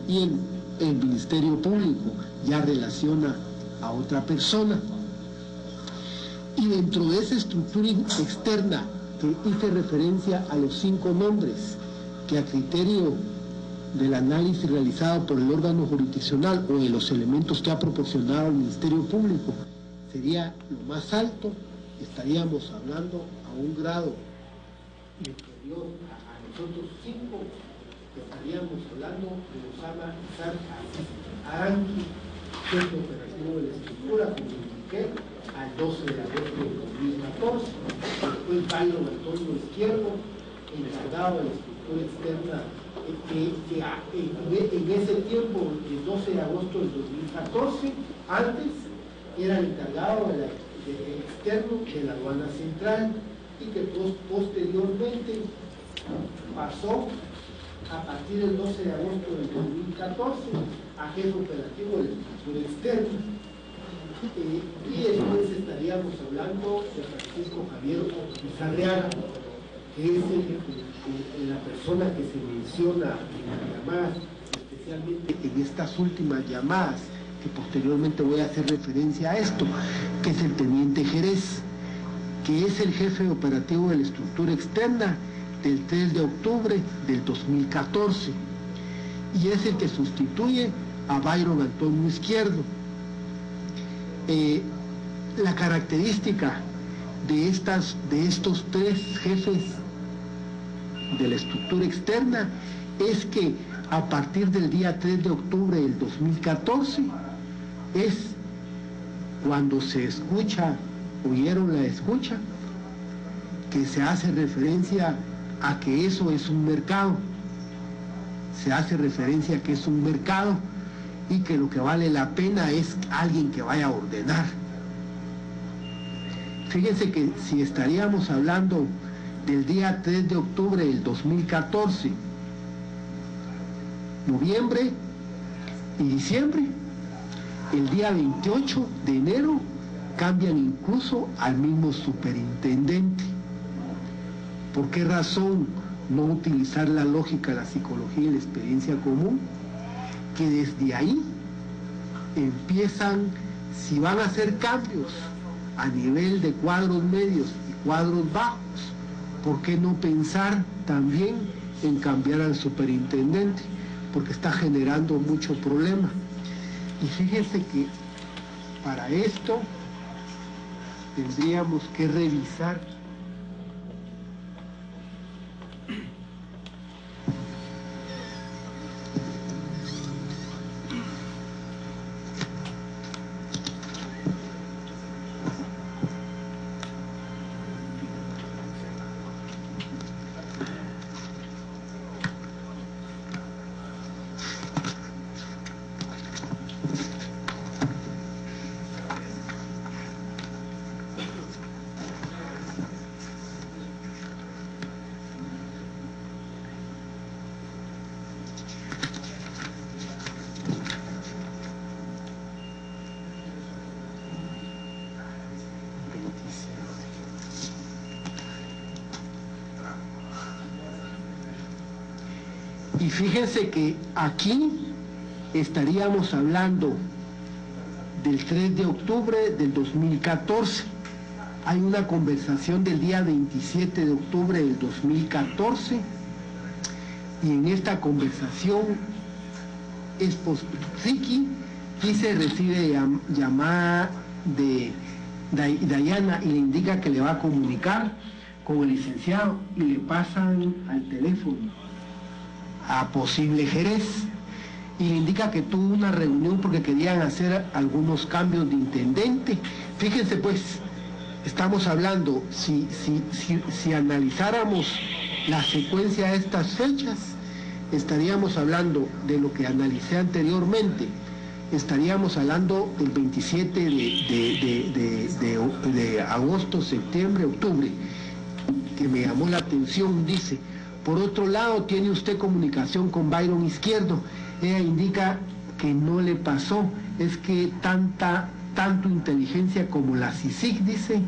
y el Ministerio Público ya relaciona a otra persona. Y dentro de esa estructura externa que hice referencia a los 5 nombres, que a criterio del análisis realizado por el órgano jurisdiccional o de los elementos que ha proporcionado el Ministerio Público, sería lo más alto, estaríamos hablando a un grado inferior a nosotros 5, estaríamos hablando de Osama Isaac Aranqui, jefe operativo de la estructura, como indiqué, al 12 de agosto de 2014, después Byron Antonio Izquierdo, encargado de la estructura externa, que en ese tiempo, el 12 de agosto del 2014, antes era el encargado de externo de la aduana central, y que posteriormente pasó a partir del 12 de agosto del 2014 a jefe operativo de la estructura externa. Y después estaríamos hablando de Francisco Javier Pizarreaga, que es la persona que se menciona en las llamadas, especialmente en estas últimas llamadas, que posteriormente voy a hacer referencia a esto, que es el teniente Jerez, que es el jefe operativo de la estructura externa del 3 de octubre del 2014, y es el que sustituye a Byron Antonio Izquierdo. La característica de estos 3 jefes de la estructura externa es que a partir del día 3 de octubre del 2014 es cuando se escucha, oyeron la escucha, que se hace referencia a que eso es un mercado, se hace referencia a que es un mercado y que lo que vale la pena es alguien que vaya a ordenar. Fíjense que si estaríamos hablando del día 3 de octubre del 2014, noviembre y diciembre, el día 28 de enero cambian incluso al mismo superintendente. ¿Por qué razón no utilizar la lógica, la psicología y la experiencia común? Que desde ahí empiezan, si van a hacer cambios a nivel de cuadros medios y cuadros bajos, ¿por qué no pensar también en cambiar al superintendente? Porque está generando mucho problema. Y fíjense que para esto tendríamos que revisar Y fíjense que aquí estaríamos hablando del 3 de octubre del 2014. Hay una conversación del día 27 de octubre del 2014 y en esta conversación Ricky dice, recibe llamada de Dayana y le indica que le va a comunicar con el licenciado y le pasan al teléfono a posible Jerez y le indica que tuvo una reunión porque querían hacer algunos cambios de intendente. Fíjense pues, estamos hablando, si analizáramos la secuencia de estas fechas, estaríamos hablando de lo que analicé anteriormente, estaríamos hablando del 27 de agosto, septiembre, octubre, que me llamó la atención, dice, por otro lado, tiene usted comunicación con Byron Izquierdo. Ella indica que no le pasó, es que tanto inteligencia como la CICIG, dice,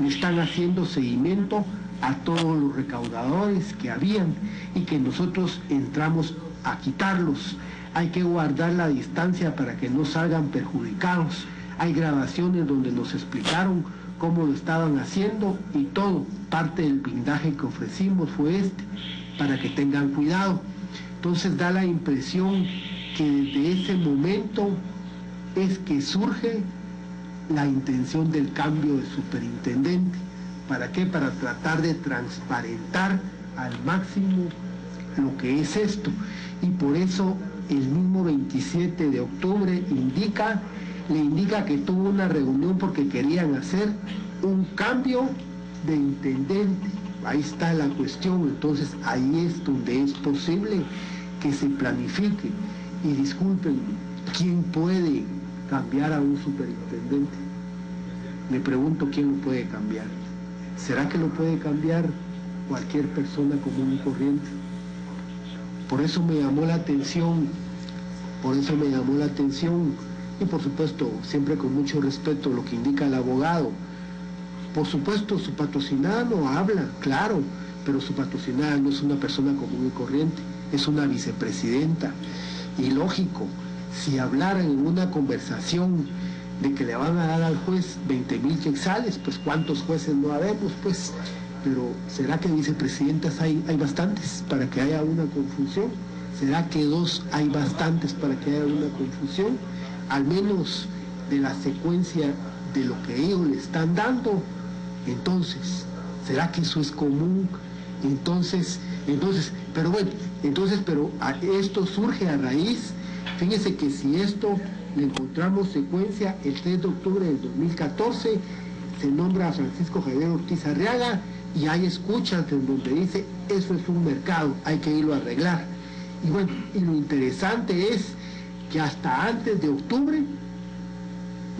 le están haciendo seguimiento a todos los recaudadores que habían y que nosotros entramos a quitarlos. Hay que guardar la distancia para que no salgan perjudicados. Hay grabaciones donde nos explicaron cómo lo estaban haciendo y todo. Parte del blindaje que ofrecimos fue para que tengan cuidado. Entonces da la impresión que desde ese momento es que surge la intención del cambio de superintendente. ¿Para qué? Para tratar de transparentar al máximo lo que es esto. Y por eso el mismo 27 de octubre le indica que tuvo una reunión porque querían hacer un cambio de intendente. Ahí está la cuestión. Entonces ahí es donde es posible que se planifique. Y disculpen, ¿quién puede cambiar a un superintendente? Me pregunto quién lo puede cambiar. ¿Será que lo puede cambiar cualquier persona común y corriente? Por eso me llamó la atención, y por supuesto, siempre con mucho respeto lo que indica el abogado. Por supuesto, su patrocinada no habla, claro, pero su patrocinada no es una persona común y corriente, es una vicepresidenta. Y lógico, si hablaran en una conversación de que le van a dar al juez 20,000 quetzales, pues ¿cuántos jueces no habemos? Pues, pero ¿será que vicepresidentas hay bastantes para que haya una confusión? ¿Será que 2 hay bastantes para que haya una confusión? Al menos de la secuencia de lo que ellos le están dando. Entonces, ¿será que eso es común? Entonces, pero bueno, pero esto surge a raíz, fíjense que si esto le encontramos secuencia, el 3 de octubre del 2014 se nombra a Francisco Javier Ortiz Arriaga y hay escuchas en donde dice, eso es un mercado, hay que irlo a arreglar. Y bueno, y lo interesante es que hasta antes de octubre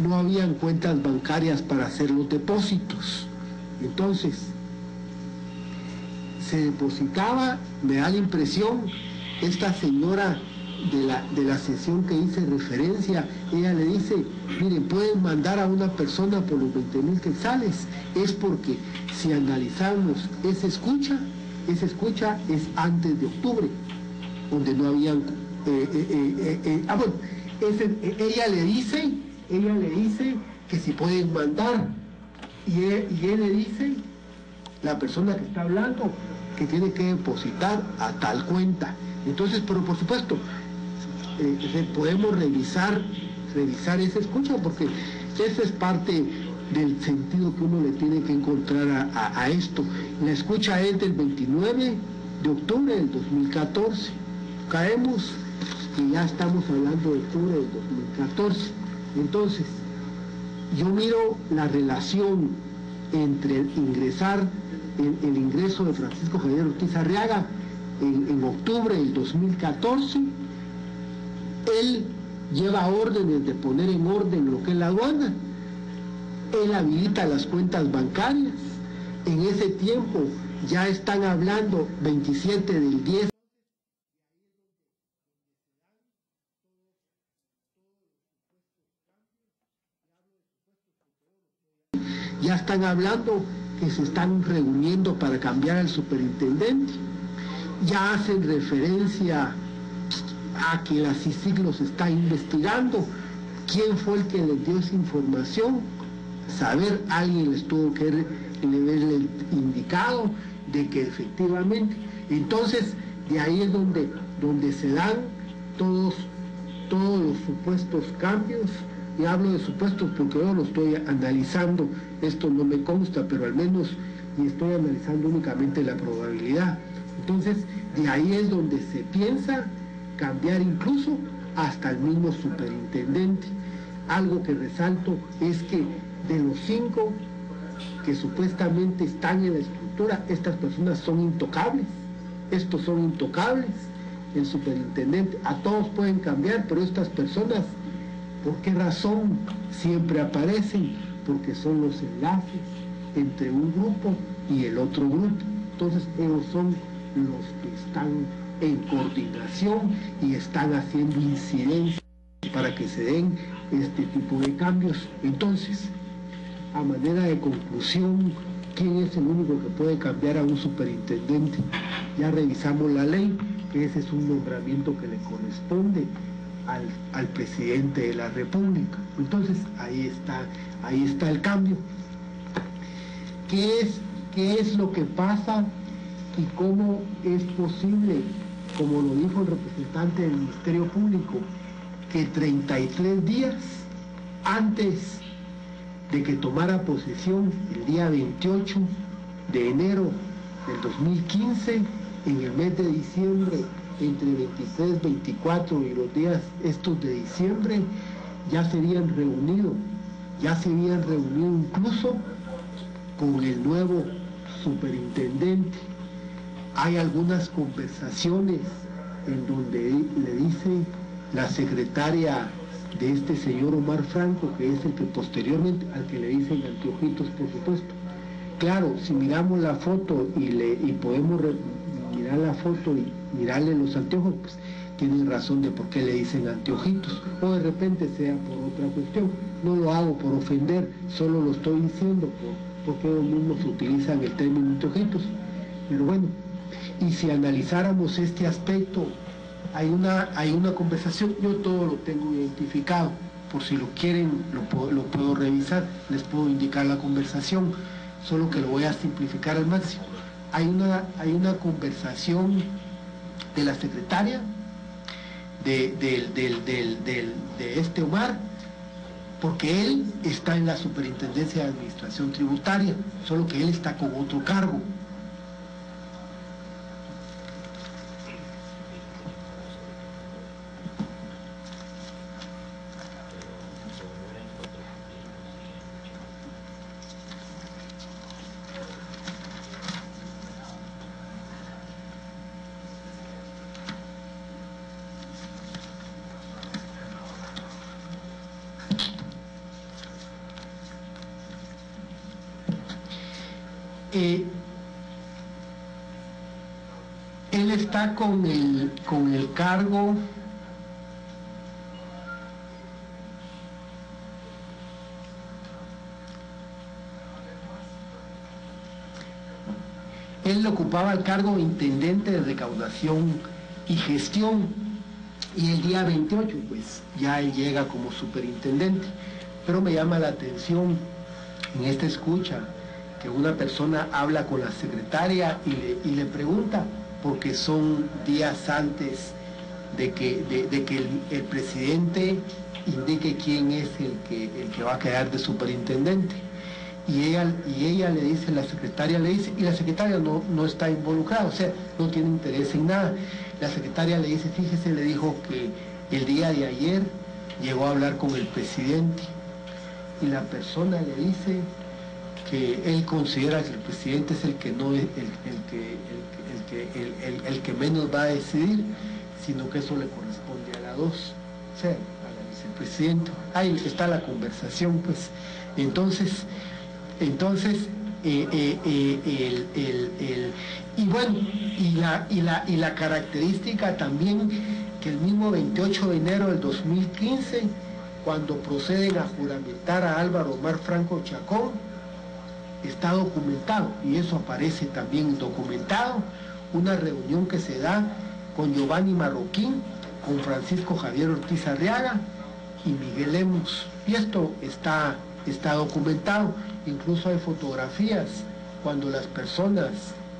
no habían cuentas bancarias para hacer los depósitos. Entonces, se depositaba, me da la impresión, esta señora de la sesión que hice referencia, ella le dice, miren, pueden mandar a una persona por los 20,000 quetzales, es porque si analizamos esa escucha es antes de octubre, donde no habían, ella le dice que si pueden mandar, y él le dice, la persona que está hablando, que tiene que depositar a tal cuenta. Entonces, pero por supuesto, podemos revisar esa escucha, porque eso es parte del sentido que uno le tiene que encontrar a esto. La escucha es del 29 de octubre del 2014. Caemos y ya estamos hablando de octubre del 2014. Entonces, yo miro la relación entre el ingreso de Francisco Javier Ortiz Arriaga en octubre del 2014. Él lleva órdenes de poner en orden lo que es la aduana. Él habilita las cuentas bancarias. En ese tiempo ya están hablando 27 del 10. Ya están hablando que se están reuniendo para cambiar al superintendente. ya hacen referencia a que la CICIG los está investigando. ¿Quién fue el que les dio esa información? Saber, alguien les tuvo que haberle indicado de que efectivamente. Entonces, de ahí es donde se dan todos los supuestos cambios. Y hablo de supuestos porque yo lo estoy analizando, esto no me consta, pero al menos y estoy analizando únicamente la probabilidad. Entonces, de ahí es donde se piensa cambiar incluso hasta el mismo superintendente. Algo que resalto es que de los 5 que supuestamente están en la estructura, estas personas son intocables. Estos son intocables. El superintendente, a todos pueden cambiar, pero estas personas, ¿por qué razón siempre aparecen? Porque son los enlaces entre un grupo y el otro grupo. Entonces ellos son los que están en coordinación y están haciendo incidencia para que se den este tipo de cambios. Entonces, a manera de conclusión, ¿quién es el único que puede cambiar a un superintendente? Ya revisamos la ley, ese es un nombramiento que le corresponde al presidente de la República. Entonces, ahí está el cambio. ¿Qué es lo que pasa y cómo es posible, como lo dijo el representante del Ministerio Público, que 33 días antes de que tomara posesión, el día 28 de enero del 2015, en el mes de diciembre, entre 23, 24 y los días estos de diciembre, ya se habían reunido incluso con el nuevo superintendente? Hay algunas conversaciones en donde le dice la secretaria de este señor Omar Franco, que es el que posteriormente, al que le dicen anteojitos, por supuesto. Claro, si miramos la foto y podemos mirar la foto y mirarle los anteojos, pues tienen razón de por qué le dicen anteojitos, o de repente sea por otra cuestión. No lo hago por ofender, solo lo estoy diciendo porque ellos mismos utilizan el término anteojitos. Pero bueno, y si analizáramos este aspecto, hay una conversación, yo todo lo tengo identificado, por si lo quieren lo puedo revisar, les puedo indicar la conversación, solo que lo voy a simplificar al máximo. Hay una conversación de la secretaria de este Omar, porque él está en la Superintendencia de Administración Tributaria, solo que él está con otro cargo. Él está con el cargo él ocupaba el cargo de intendente de recaudación y gestión, y el día 28 pues ya él llega como superintendente. Pero me llama la atención en esta escucha que una persona habla con la secretaria y le pregunta, porque son días antes de que el presidente indique quién es el que va a quedar de superintendente. Y ella le dice, la secretaria le dice, y la secretaria no está involucrada, o sea, no tiene interés en nada. La secretaria le dice, fíjese, le dijo que el día de ayer llegó a hablar con el presidente, y la persona le dice que él considera que el presidente es el que no es el que menos va a decidir, sino que eso le corresponde a la 2, o sea, a la vicepresidenta. Ahí está la conversación, pues. Entonces, y bueno, y la característica también que el mismo 28 de enero del 2015, cuando proceden a juramentar a Álvaro Omar Franco Chacón, está documentado, y eso aparece también documentado, una reunión que se da con Giovanni Marroquín, con Francisco Javier Ortiz Arriaga y Miguel Lemus. Y esto está documentado, incluso hay fotografías cuando las personas,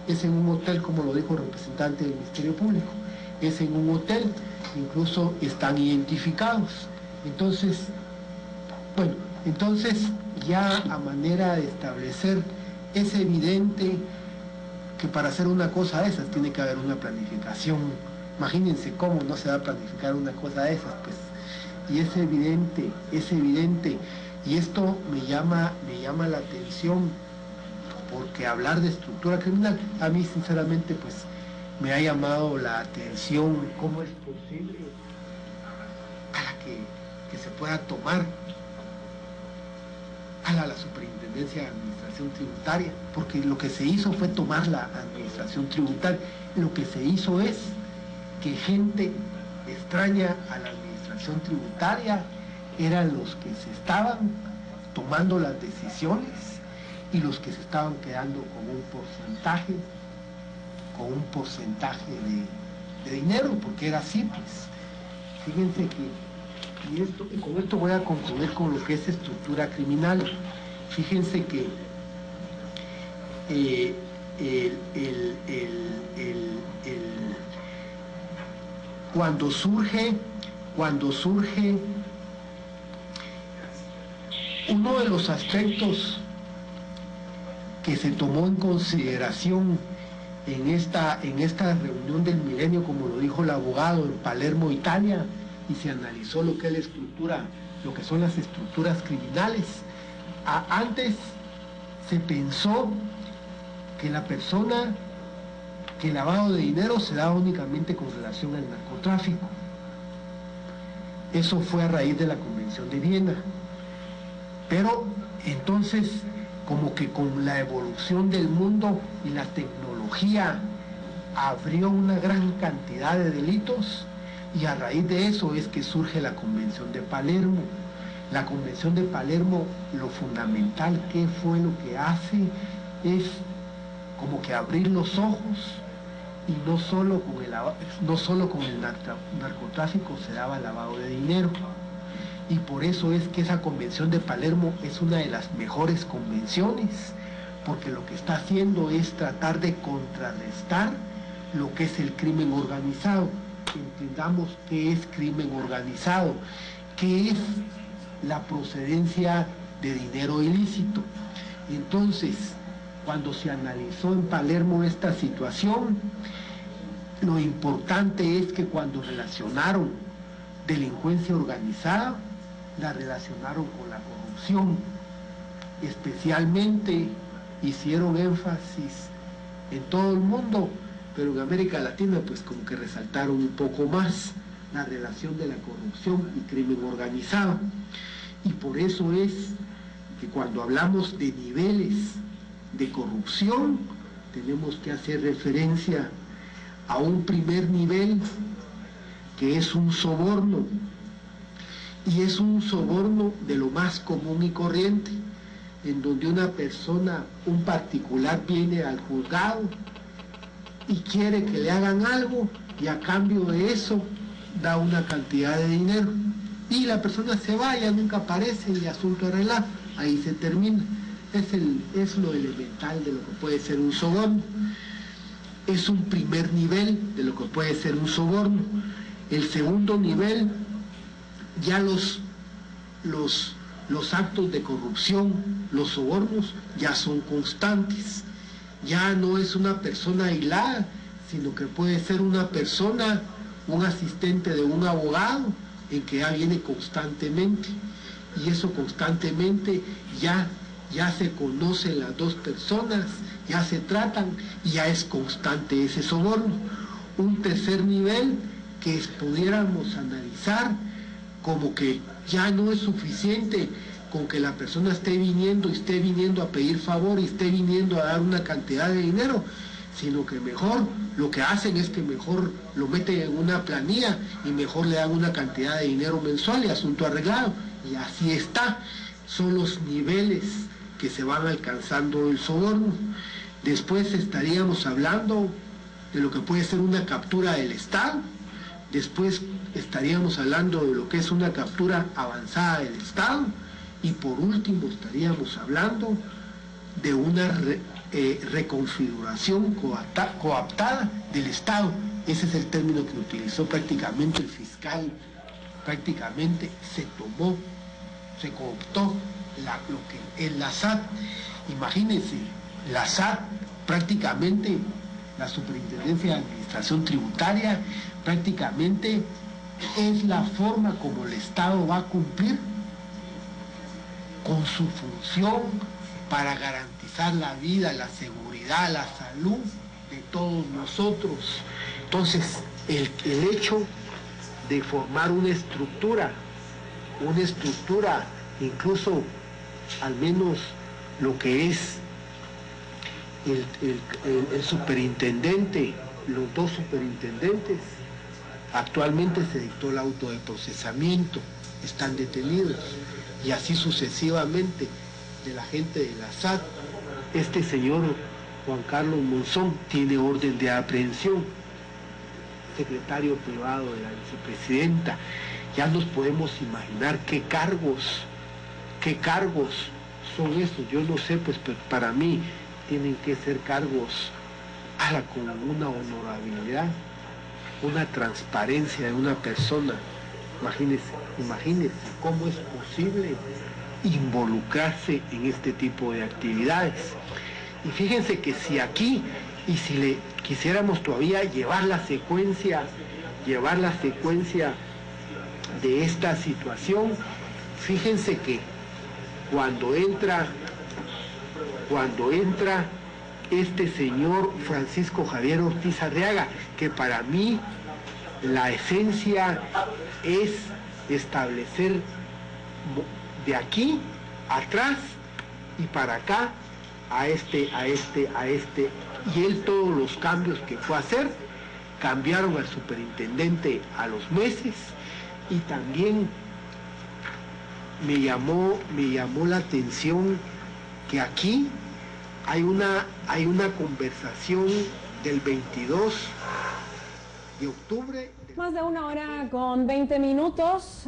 es en un hotel, como lo dijo el representante del Ministerio Público, es en un hotel, incluso están identificados. Entonces, bueno, ya a manera de establecer, es evidente que para hacer una cosa de esas tiene que haber una planificación. Imagínense cómo no se va a planificar una cosa de esas, pues. Y es evidente, y esto me llama la atención, porque hablar de estructura criminal, a mí sinceramente pues me ha llamado la atención cómo es posible para que se pueda tomar a la Superintendencia de Administración Tributaria, porque lo que se hizo fue tomar la Administración Tributaria, lo que se hizo es que gente extraña a la Administración Tributaria eran los que se estaban tomando las decisiones y los que se estaban quedando con un porcentaje de dinero, porque era así, pues. Fíjense que, y con esto voy a concluir con lo que es estructura criminal. Fíjense que cuando surge uno de los aspectos que se tomó en consideración en esta reunión del milenio, como lo dijo el abogado, en Palermo, Italia, y se analizó lo que es la estructura, lo que son las estructuras criminales. Antes se pensó que el lavado de dinero se daba únicamente con relación al narcotráfico. Eso fue a raíz de la Convención de Viena. Pero entonces, como que con la evolución del mundo y la tecnología abrió una gran cantidad de delitos, y a raíz de eso es que surge la Convención de Palermo. La Convención de Palermo, lo fundamental que fue lo que hace es como que abrir los ojos, y no solo con el narcotráfico se daba lavado de dinero. Y por eso es que esa Convención de Palermo es una de las mejores convenciones, porque lo que está haciendo es tratar de contrarrestar lo que es el crimen organizado. Entendamos qué es crimen organizado, qué es la procedencia de dinero ilícito. Entonces, cuando se analizó en Palermo esta situación, lo importante es que cuando relacionaron delincuencia organizada, la relacionaron con la corrupción. Especialmente hicieron énfasis en todo el mundo, pero en América Latina pues como que resaltaron un poco más la relación de la corrupción y crimen organizado. Y por eso es que cuando hablamos de niveles de corrupción, tenemos que hacer referencia a un primer nivel, que es un soborno, y es un soborno de lo más común y corriente, en donde una persona, un particular, viene al juzgado y quiere que le hagan algo, y a cambio de eso da una cantidad de dinero, y la persona se va, ya nunca aparece y asunto arreglado, ahí se termina. Es lo elemental de lo que puede ser un soborno. Es un primer nivel de lo que puede ser un soborno. El segundo nivel, ya los actos de corrupción, los sobornos, ya son constantes. Ya no es una persona aislada, sino que puede ser una persona, un asistente de un abogado, en que ya viene constantemente. Y eso constantemente ya se conocen las dos personas, ya se tratan y ya es constante ese soborno. Un tercer nivel que pudiéramos analizar como que ya no es suficiente con que la persona esté viniendo a pedir favor y esté viniendo a dar una cantidad de dinero, sino que mejor lo que hacen es que mejor lo meten en una planilla y mejor le dan una cantidad de dinero mensual y asunto arreglado. Y así está. Son los niveles que se van alcanzando el soborno. Después estaríamos hablando de lo que puede ser una captura del Estado, después estaríamos hablando de lo que es una captura avanzada del Estado, y por último estaríamos hablando de una reconfiguración coaptada del Estado. Ese es el término que utilizó prácticamente el fiscal. Prácticamente se cooptó lo que es la SAT. Imagínense, la SAT prácticamente, la Superintendencia de Administración Tributaria, prácticamente es la forma como el Estado va a cumplir con su función para garantizar la vida, la seguridad, la salud de todos nosotros. Entonces, el hecho de formar una estructura, incluso al menos lo que es el superintendente, los dos superintendentes, actualmente se dictó el auto de procesamiento, están detenidos, y así sucesivamente de la gente de la SAT. Este señor Juan Carlos Monzón tiene orden de aprehensión, secretario privado de la vicepresidenta. Ya nos podemos imaginar qué cargos son estos. Yo no sé, pues, pero para mí tienen que ser cargos con una honorabilidad, una transparencia de una persona. Imagínense cómo es posible involucrarse en este tipo de actividades. Y fíjense que si aquí, y si le quisiéramos todavía llevar la secuencia de esta situación, fíjense que cuando entra este señor Francisco Javier Ortiz Arriaga, que para mí la esencia es establecer de aquí atrás y para acá a este, y él todos los cambios que fue a hacer. Cambiaron al superintendente a los meses, y también me llamó la atención que aquí hay una conversación del 22 de octubre. Más de 1 hora con 20 minutos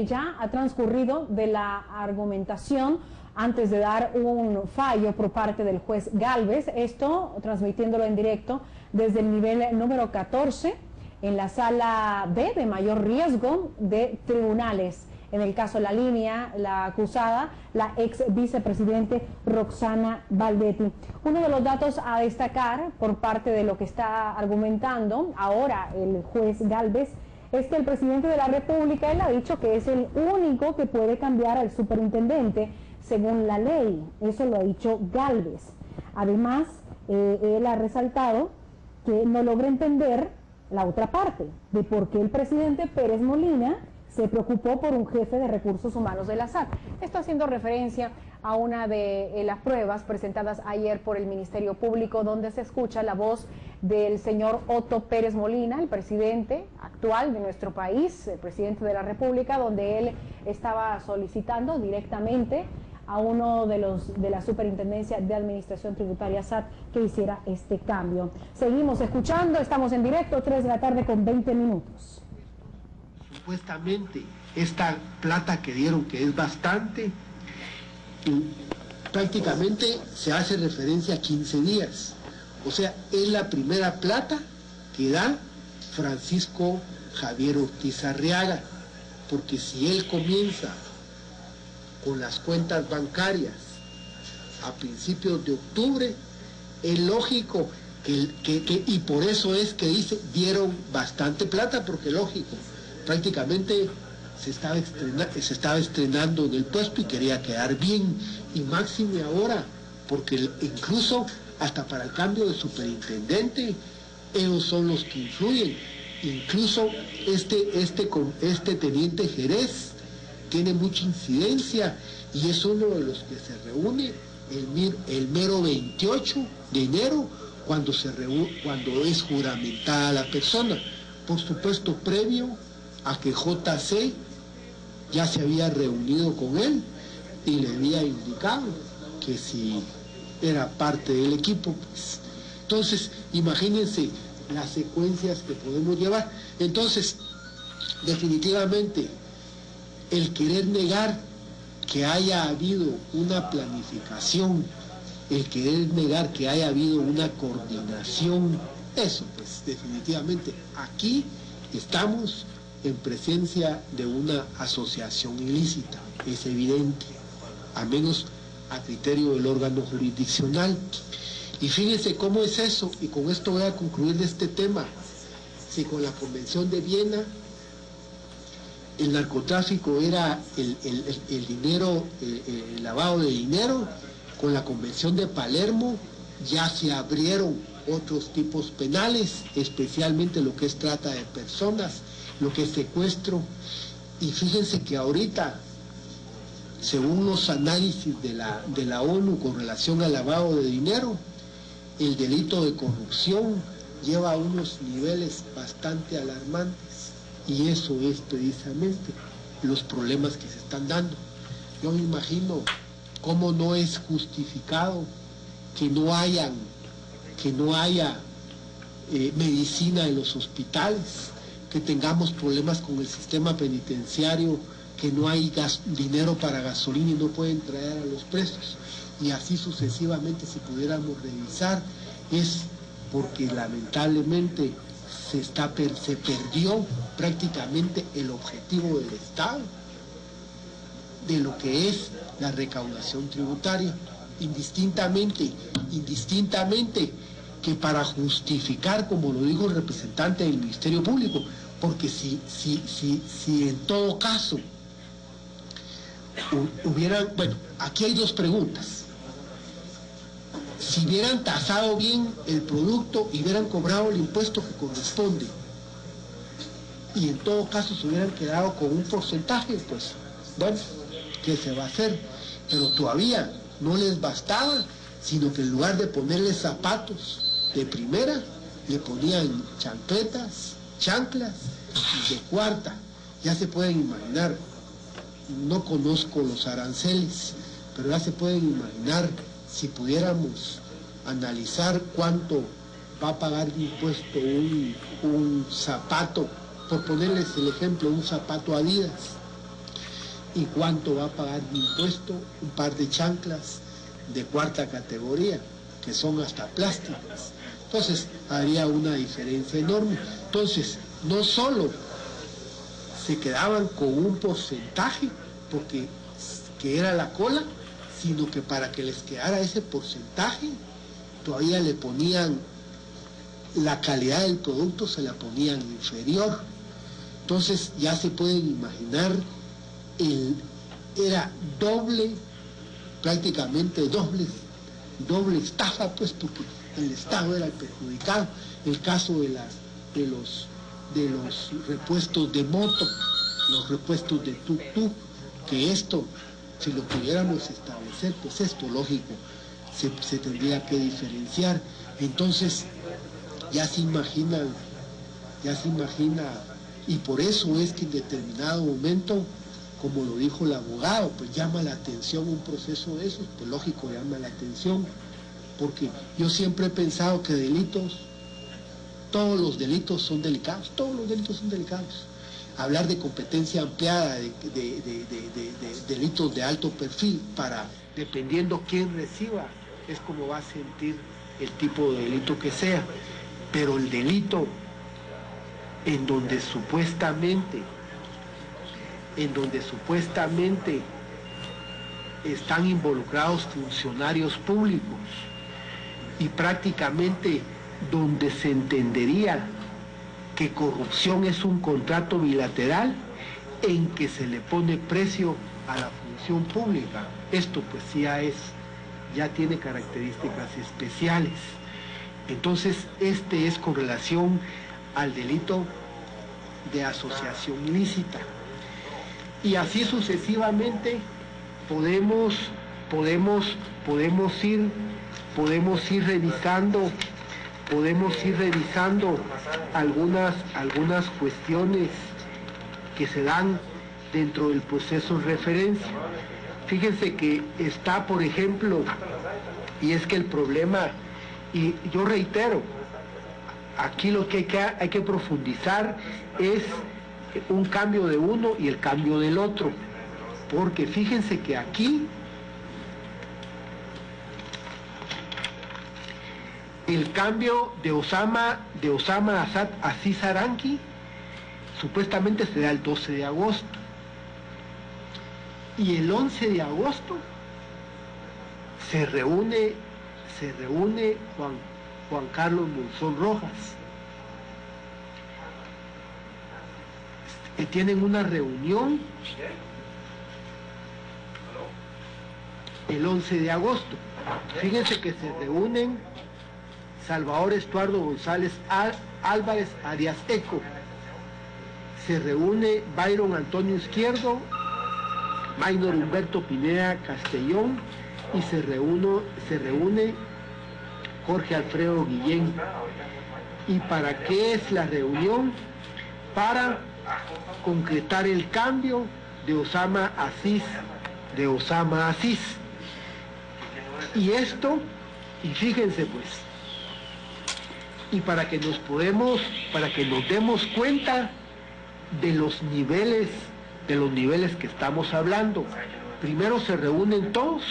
ya ha transcurrido de la argumentación antes de dar un fallo por parte del juez Gálvez, esto transmitiéndolo en directo desde el nivel número 14 en la sala B de mayor riesgo de tribunales. En el caso La Línea, la acusada, la ex vicepresidente Roxana Baldetti. Uno de los datos a destacar por parte de lo que está argumentando ahora el juez Gálvez es que el presidente de la República, él ha dicho que es el único que puede cambiar al superintendente según la ley. Eso lo ha dicho Gálvez. Además, él ha resaltado que no logra entender la otra parte de por qué el presidente Pérez Molina se preocupó por un jefe de recursos humanos de la SAT. Esto haciendo referencia a una de las pruebas presentadas ayer por el Ministerio Público, donde se escucha la voz del señor Otto Pérez Molina, el presidente actual de nuestro país, el presidente de la República, donde él estaba solicitando directamente a uno de la Superintendencia de Administración Tributaria SAT que hiciera este cambio. Seguimos escuchando, estamos en directo, 3 de la tarde con 20 minutos. Supuestamente esta plata que dieron, que es bastante, prácticamente se hace referencia a 15 días. O sea, es la primera plata que da Francisco Javier Ortiz Arriaga, porque si él comienza con las cuentas bancarias a principios de octubre, es lógico y por eso es que dice, dieron bastante plata, porque lógico, prácticamente se estaba estrenando en el puesto y quería quedar bien, y máxime ahora, porque incluso hasta para el cambio de superintendente, ellos son los que influyen. Incluso este teniente Jerez tiene mucha incidencia y es uno de los que se reúne el mero 28 de enero, cuando es juramentada la persona, por supuesto previo a que JC ya se había reunido con él y le había indicado que si era parte del equipo, pues. Entonces, imagínense las secuencias que podemos llevar. Entonces, definitivamente, el querer negar que haya habido una planificación, el querer negar que haya habido una coordinación, eso pues definitivamente aquí estamos en presencia de una asociación ilícita, es evidente, a menos a criterio del órgano jurisdiccional. Y fíjense cómo es eso, y con esto voy a concluir de este tema. Si con la Convención de Viena el narcotráfico era el dinero, el lavado de dinero, con la Convención de Palermo ya se abrieron otros tipos penales, especialmente lo que es trata de personas, lo que es secuestro. Y fíjense que ahorita, según los análisis de la ONU con relación al lavado de dinero, el delito de corrupción lleva a unos niveles bastante alarmantes, y eso es precisamente los problemas que se están dando. Yo me imagino cómo no es justificado que no haya medicina en los hospitales, que tengamos problemas con el sistema penitenciario, que no hay dinero para gasolina y no pueden traer a los presos, y así sucesivamente. Si pudiéramos revisar, es porque lamentablemente se perdió prácticamente el objetivo del Estado de lo que es la recaudación tributaria, indistintamente que para justificar, como lo dijo el representante del Ministerio Público, porque si en todo caso hubieran, bueno, aquí hay dos preguntas. Si hubieran tasado bien el producto y hubieran cobrado el impuesto que corresponde, y en todo caso se hubieran quedado con un porcentaje, pues bueno, ¿qué se va a hacer? Pero todavía no les bastaba, sino que en lugar de ponerle zapatos de primera, le ponían chancletas, chanclas de cuarta. Ya se pueden imaginar, no conozco los aranceles, pero ya se pueden imaginar, si pudiéramos analizar cuánto va a pagar de impuesto un zapato, por ponerles el ejemplo, un zapato Adidas, y cuánto va a pagar de impuesto un par de chanclas de cuarta categoría, que son hasta plásticas. Entonces habría una diferencia enorme. Entonces no solo se quedaban con un porcentaje porque que era la cola, sino que para que les quedara ese porcentaje todavía le ponían la calidad del producto, se la ponían inferior. Entonces ya se pueden imaginar, era doble, prácticamente doble estafa, pues, porque el Estado era el perjudicado. El caso de los repuestos de moto, los repuestos de tuk-tuk, que esto, si lo pudiéramos establecer, pues esto, lógico, se tendría que diferenciar. Entonces, ya se imagina, y por eso es que en determinado momento, como lo dijo el abogado, pues llama la atención un proceso de esos, pues lógico, llama la atención, porque yo siempre he pensado que todos los delitos son delicados, Hablar de competencia ampliada, de delitos de alto perfil, dependiendo quién reciba, es como va a sentir el tipo de delito que sea, pero el delito en donde supuestamente están involucrados funcionarios públicos y prácticamente donde se entendería que corrupción es un contrato bilateral en que se le pone precio a la función pública. Esto pues ya tiene características especiales. Entonces este es con relación al delito de asociación ilícita. Y así sucesivamente podemos ir revisando algunas cuestiones que se dan dentro del proceso de referencia. Fíjense que está, por ejemplo, y es que el problema, y yo reitero, aquí lo que hay que profundizar es un cambio de uno y el cambio del otro, porque fíjense que aquí el cambio de Osama Aziz Aranqui supuestamente se da el 12 de agosto y el 11 de agosto se reúne Juan Carlos Monzón Rojas. Tienen una reunión el 11 de agosto. Fíjense que se reúnen Salvador Estuardo González Álvarez Arias Eco, se reúne Byron Antonio Izquierdo, Maynor Humberto Pineda Castellón y se reúne Jorge Alfredo Guillén. ¿Y para qué es la reunión? Para concretar el cambio de Osama Aziz. Y esto, y fíjense pues, y para que nos demos cuenta de los niveles que estamos hablando. Primero se reúnen todos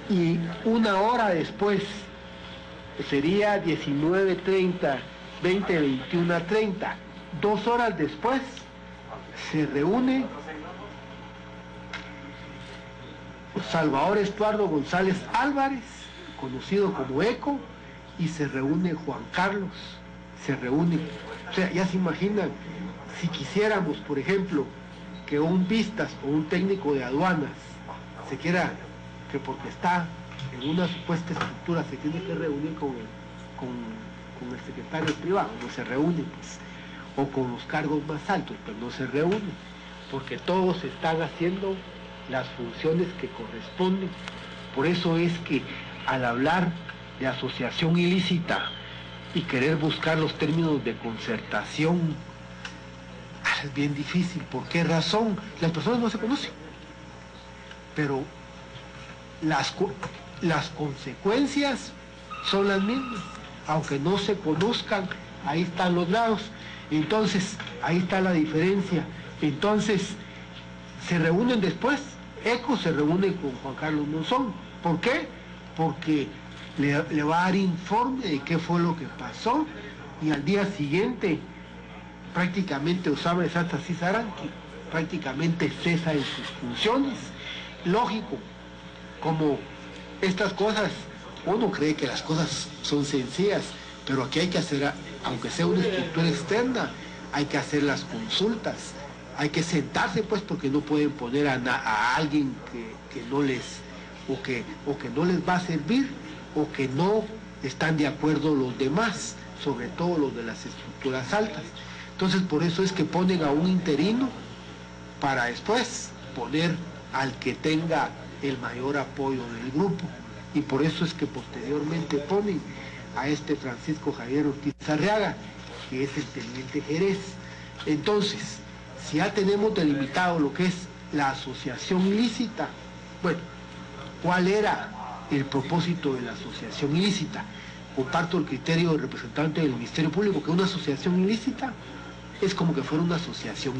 y una hora después, sería 19:30, 21:30, 2 horas después se reúne Salvador Estuardo González Álvarez, conocido como ECO, y se reúne Juan Carlos, o sea, ya se imaginan, si quisiéramos, por ejemplo, que un vistas o un técnico de aduanas se quiera, que porque está en una supuesta estructura se tiene que reunir con el secretario privado, no se reúne, pues, o con los cargos más altos, pues no se reúne, porque todos están haciendo las funciones que corresponden. Por eso es que al hablar de asociación ilícita y querer buscar los términos de concertación, es bien difícil. ¿Por qué razón? Las personas no se conocen, pero las consecuencias son las mismas, aunque no se conozcan, ahí están los lados. Entonces, ahí está la diferencia. Entonces, se reúnen después, ECO se reúne con Juan Carlos Monzón. ¿Por qué? Porque le va a dar informe de qué fue lo que pasó, y al día siguiente prácticamente Osama Aziz Aranqui prácticamente cesa en sus funciones. Lógico, como estas cosas, uno cree que las cosas son sencillas, pero aquí hay que hacer, aunque sea una estructura externa, hay que hacer las consultas, hay que sentarse, pues, porque no pueden poner a alguien que no les, o que no les va a servir, o que no están de acuerdo los demás, sobre todo los de las estructuras altas. Entonces, por eso es que ponen a un interino para después poner al que tenga el mayor apoyo del grupo, y por eso es que posteriormente ponen a este Francisco Javier Ortiz Arriaga, que es el teniente Jerez. Entonces, si ya tenemos delimitado lo que es la asociación ilícita, bueno, ¿cuál era el propósito de la asociación ilícita? Comparto el criterio del representante del Ministerio Público, que una asociación ilícita es como que fuera una asociación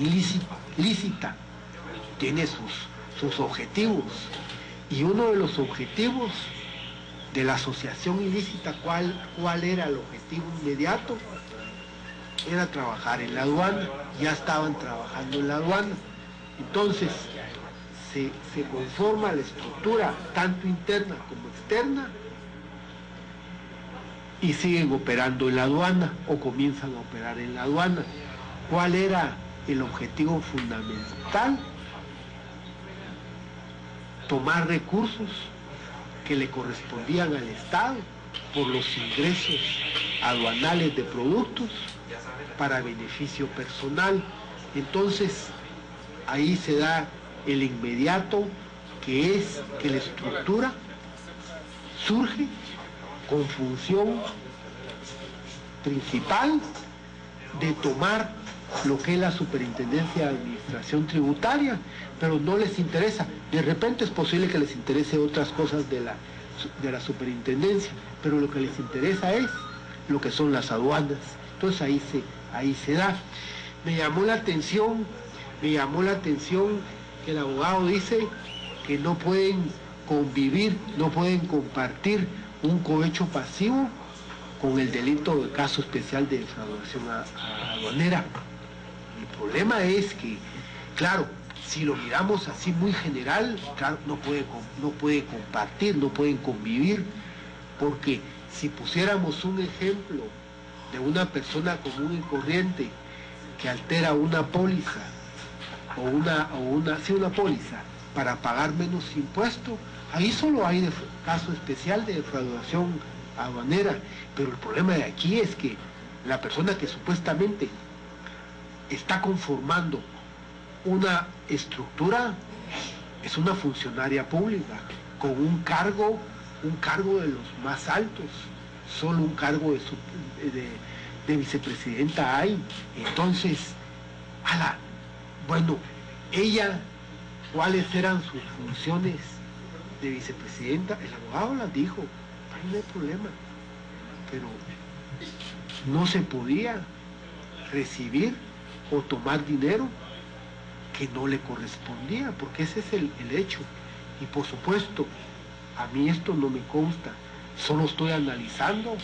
lícita, tiene sus objetivos, y uno de los objetivos de la asociación ilícita, ¿cuál era el objetivo inmediato? Era trabajar en la aduana. Ya estaban trabajando en la aduana, entonces se conforma la estructura tanto interna como externa y siguen operando en la aduana o comienzan a operar en la aduana. ¿Cuál era el objetivo fundamental? Tomar recursos que le correspondían al Estado por los ingresos aduanales de productos para beneficio personal. Entonces, ahí se da el inmediato, que es que la estructura surge con función principal de tomar lo que es la Superintendencia de Administración Tributaria, pero no les interesa. De repente es posible que les interese otras cosas de la superintendencia, pero lo que les interesa es lo que son las aduanas. Entonces ahí se da. Me llamó la atención que el abogado dice que no pueden convivir, no pueden compartir un cohecho pasivo con el delito de caso especial de defraudación aduanera. El problema es que, claro, si lo miramos así muy general, claro, no puede compartir, no pueden convivir, porque si pusiéramos un ejemplo de una persona común y corriente que altera una póliza una póliza para pagar menos impuestos, ahí solo hay caso especial de defraudación aduanera. Pero el problema de aquí es que la persona que supuestamente está conformando una estructura es una funcionaria pública con un cargo de los más altos, solo un cargo de vicepresidenta hay. Entonces, bueno, ella, ¿cuáles eran sus funciones de vicepresidenta? El abogado las dijo, ahí no hay problema, pero no se podía recibir o tomar dinero que no le correspondía, porque ese es el hecho. Y por supuesto, a mí esto no me consta, solo estoy analizando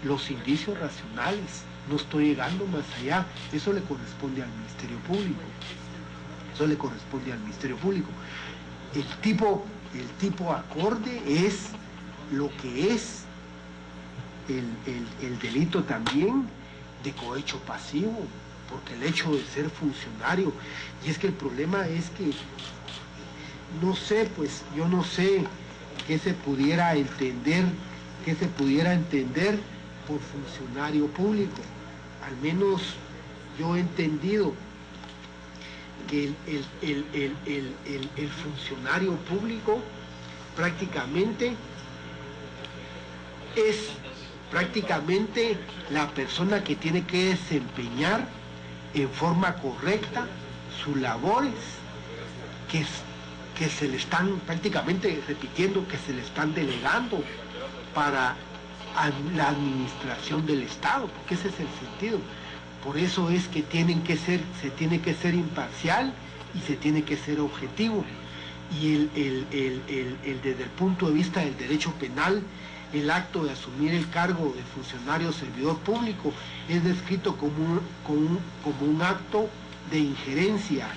los indicios racionales, no estoy llegando más allá. Eso le corresponde al Ministerio Público. Eso le corresponde al Ministerio Público. El tipo acorde es lo que es el delito también de cohecho pasivo, porque el hecho de ser funcionario, y es que el problema es que, no sé, pues yo no sé qué se pudiera entender por funcionario público. Al menos yo he entendido que el funcionario público prácticamente es la persona que tiene que desempeñar en forma correcta sus labores que se le están prácticamente repitiendo, que se le están delegando para la administración del Estado, porque ese es el sentido. Por eso es que se tiene que ser imparcial y se tiene que ser objetivo. Y desde el punto de vista del derecho penal, el acto de asumir el cargo de funcionario o servidor público es descrito como un acto de injerencia,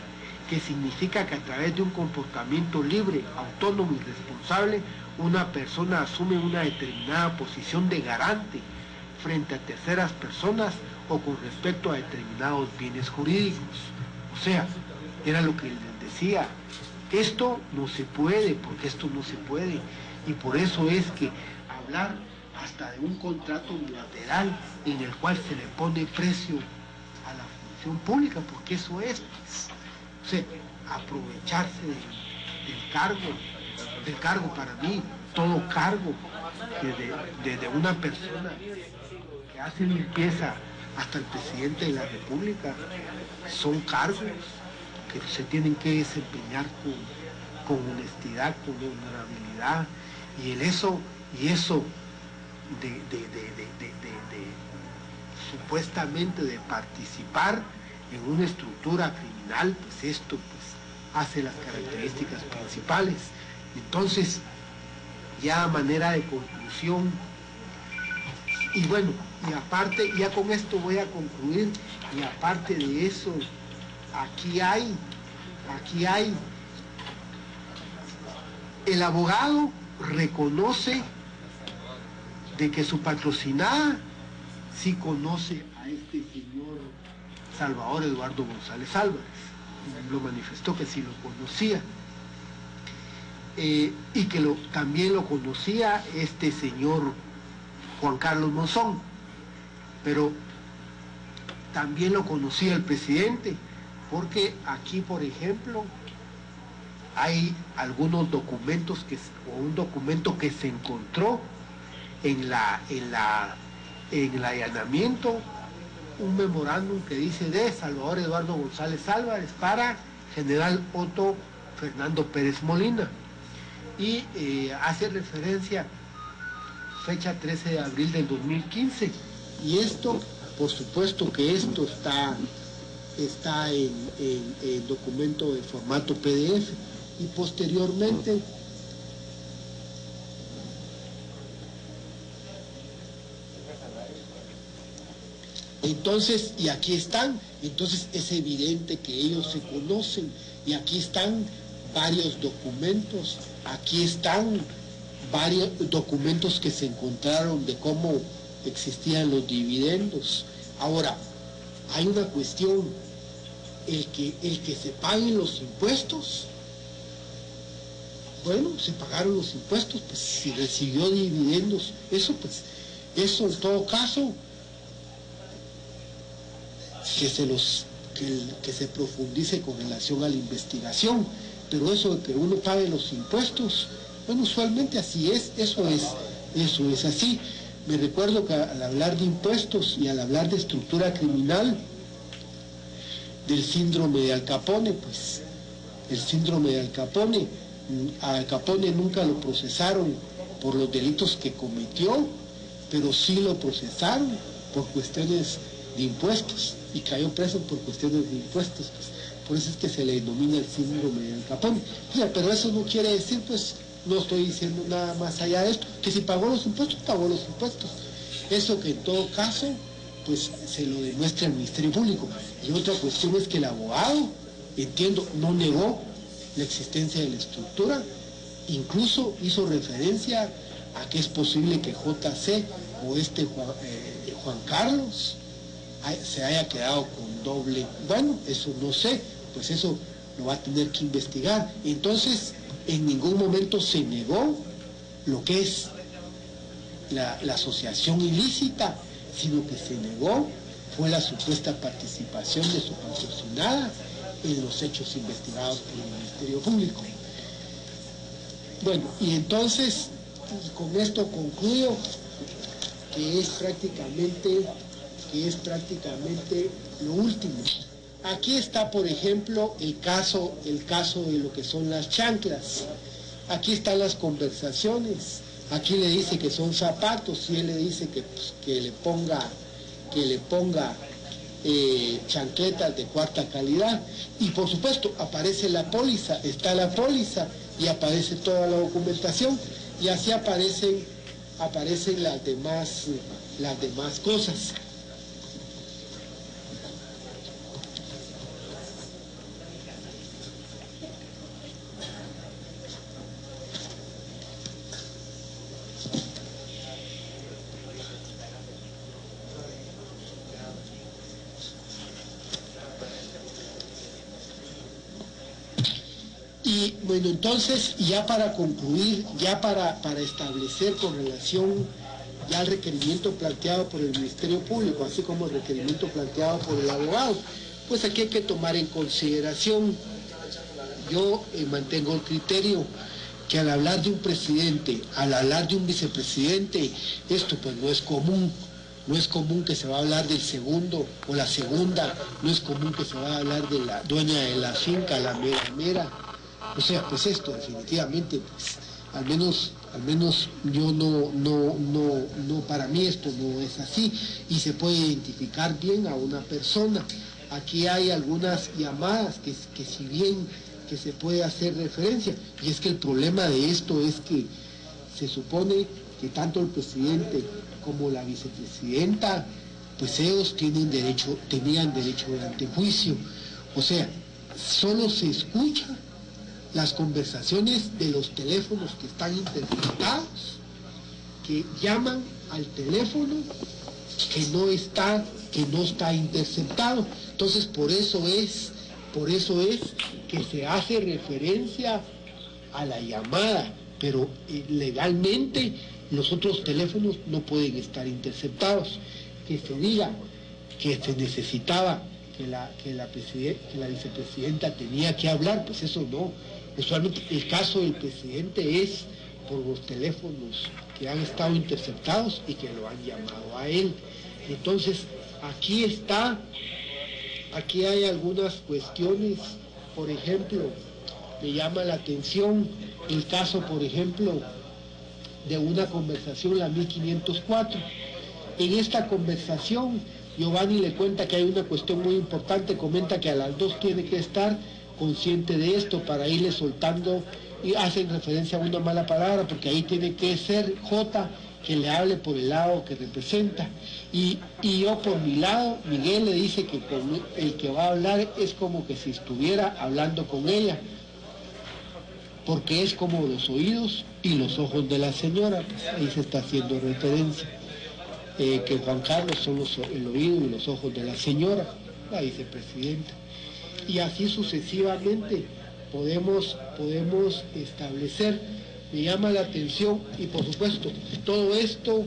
que significa que a través de un comportamiento libre, autónomo y responsable, una persona asume una determinada posición de garante frente a terceras personas o con respecto a determinados bienes jurídicos. O sea, era lo que les decía, esto no se puede, porque esto no se puede, y por eso es que hablar hasta de un contrato bilateral en el cual se le pone precio a la función pública, porque eso es, pues, o sea, aprovecharse del cargo para mí, todo cargo, desde una persona que hace limpieza hasta el presidente de la República, son cargos que se tienen que desempeñar con honestidad, con honorabilidad, y eso de supuestamente de participar en una estructura criminal, pues esto pues hace las características principales. Entonces, ya a manera de conclusión, y bueno, y aparte, ya con esto voy a concluir, y aparte de eso, aquí hay, el abogado reconoce de que su patrocinada sí conoce a este señor Salvador Eduardo González Álvarez, lo manifestó que sí lo conocía, y que también lo conocía este señor Juan Carlos Monzón, pero también lo conocía el presidente, porque aquí, por ejemplo, hay algunos documentos o un documento que se encontró en el allanamiento, un memorándum que dice de Salvador Eduardo González Álvarez para general Otto Fernando Pérez Molina, y hace referencia fecha 13 de abril del 2015, Y esto, por supuesto que esto está en documento de formato PDF, y posteriormente entonces, y aquí están, entonces es evidente que ellos se conocen, y aquí están varios documentos, aquí están varios documentos que se encontraron de cómo existían los dividendos. Ahora, hay una cuestión, el que se paguen los impuestos, bueno, se pagaron los impuestos, pues si recibió dividendos, eso en todo caso, que se profundice con relación a la investigación, pero eso de que uno pague los impuestos, bueno, usualmente así es, eso es así. Me recuerdo que al hablar de impuestos y al hablar de estructura criminal, del síndrome de Al Capone, pues el síndrome de Al Capone nunca lo procesaron por los delitos que cometió, pero sí lo procesaron por cuestiones de impuestos, y cayó preso por cuestiones de impuestos, pues, por eso es que se le denomina el síndrome de Al Capone. O sea, pero eso no quiere decir, pues, no estoy diciendo nada más allá de esto, que si pagó los impuestos, pagó los impuestos. Eso que en todo caso, pues, se lo demuestra el Ministerio Público. Y otra cuestión es que el abogado, entiendo, no negó la existencia de la estructura, incluso hizo referencia a que es posible que JC o Juan Carlos se haya quedado con doble. Bueno, eso no sé, pues eso lo va a tener que investigar. Entonces, en ningún momento se negó lo que es la asociación ilícita, sino que se negó fue la supuesta participación de su patrocinada en los hechos investigados por el Ministerio Público. Bueno, y entonces, con esto concluyo que es prácticamente lo último. Aquí está, por ejemplo, el caso de lo que son las chanclas. Aquí están las conversaciones. Aquí le dice que son zapatos y él le dice que le ponga chancletas de cuarta calidad. Y por supuesto aparece la póliza, está la póliza y aparece toda la documentación, y así aparecen las demás cosas. Y bueno, entonces, ya para concluir, ya para establecer con relación ya al requerimiento planteado por el Ministerio Público, así como el requerimiento planteado por el abogado, pues aquí hay que tomar en consideración, yo mantengo el criterio que al hablar de un presidente, al hablar de un vicepresidente, esto pues no es común. No es común que se va a hablar del segundo o la segunda, no es común que se va a hablar de la dueña de la finca, la mera. O sea, pues esto definitivamente, pues, al menos yo no, para mí esto no es así, y se puede identificar bien a una persona. Aquí hay algunas llamadas que si bien que se puede hacer referencia, y es que el problema de esto es que se supone que tanto el presidente como la vicepresidenta, pues ellos tenían derecho de antejuicio. O sea, solo se escucha las conversaciones de los teléfonos que están interceptados, que llaman al teléfono que no está interceptado. Entonces por eso es que se hace referencia a la llamada, pero legalmente los otros teléfonos no pueden estar interceptados. Que se diga que se necesitaba que la vicepresidenta tenía que hablar, pues eso no. Usualmente el caso del presidente es por los teléfonos que han estado interceptados y que lo han llamado a él. Entonces, aquí hay algunas cuestiones, por ejemplo, me llama la atención el caso, por ejemplo, de una conversación, la 1504, En esta conversación, Giovanni le cuenta que hay una cuestión muy importante, comenta que a las 2 tiene que estar consciente de esto para irle soltando, y hacen referencia a una mala palabra, porque ahí tiene que ser J que le hable por el lado que representa. Y yo por mi lado, Miguel le dice que con el que va a hablar es como que si estuviera hablando con ella, porque es como los oídos y los ojos de la señora, pues ahí se está haciendo referencia. Que Juan Carlos son el oído y los ojos de la señora, la vicepresidenta. Y así sucesivamente podemos establecer. Me llama la atención, y por supuesto, todo esto,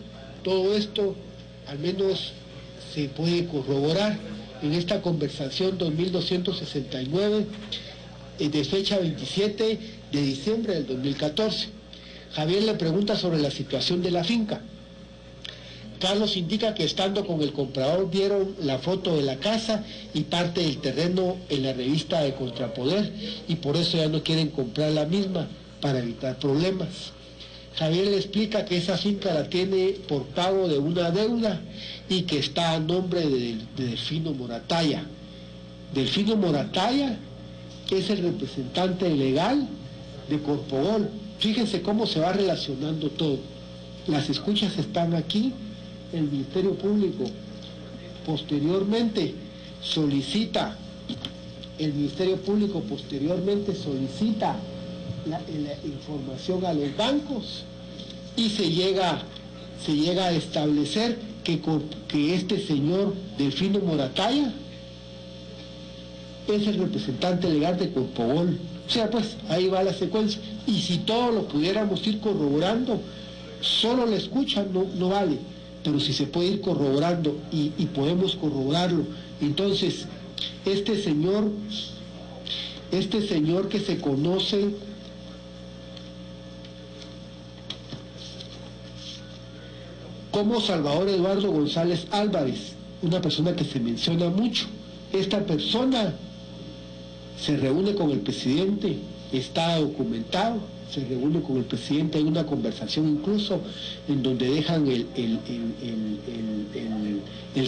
al menos se puede corroborar en esta conversación 2269, de fecha 27 de diciembre del 2014. Javier le pregunta sobre la situación de la finca. Carlos indica que estando con el comprador vieron la foto de la casa y parte del terreno en la revista de Contrapoder y por eso ya no quieren comprar la misma para evitar problemas. Javier le explica que esa finca la tiene por pago de una deuda y que está a nombre de Delfino Moratalla. Delfino Moratalla es el representante legal de Corpogol. Fíjense cómo se va relacionando todo. Las escuchas están aquí. El Ministerio Público posteriormente solicita la información a los bancos y se llega a establecer que este señor Delfino Moratalla es el representante legal de Corpogol. O sea, pues ahí va la secuencia. Y si todo lo pudiéramos ir corroborando, solo la escucha no vale. Pero si se puede ir corroborando y podemos corroborarlo, entonces este señor que se conoce como Salvador Eduardo González Álvarez, una persona que se menciona mucho, esta persona se reúne con el presidente, está documentado, se reúne con el presidente, hay una conversación incluso en donde dejan el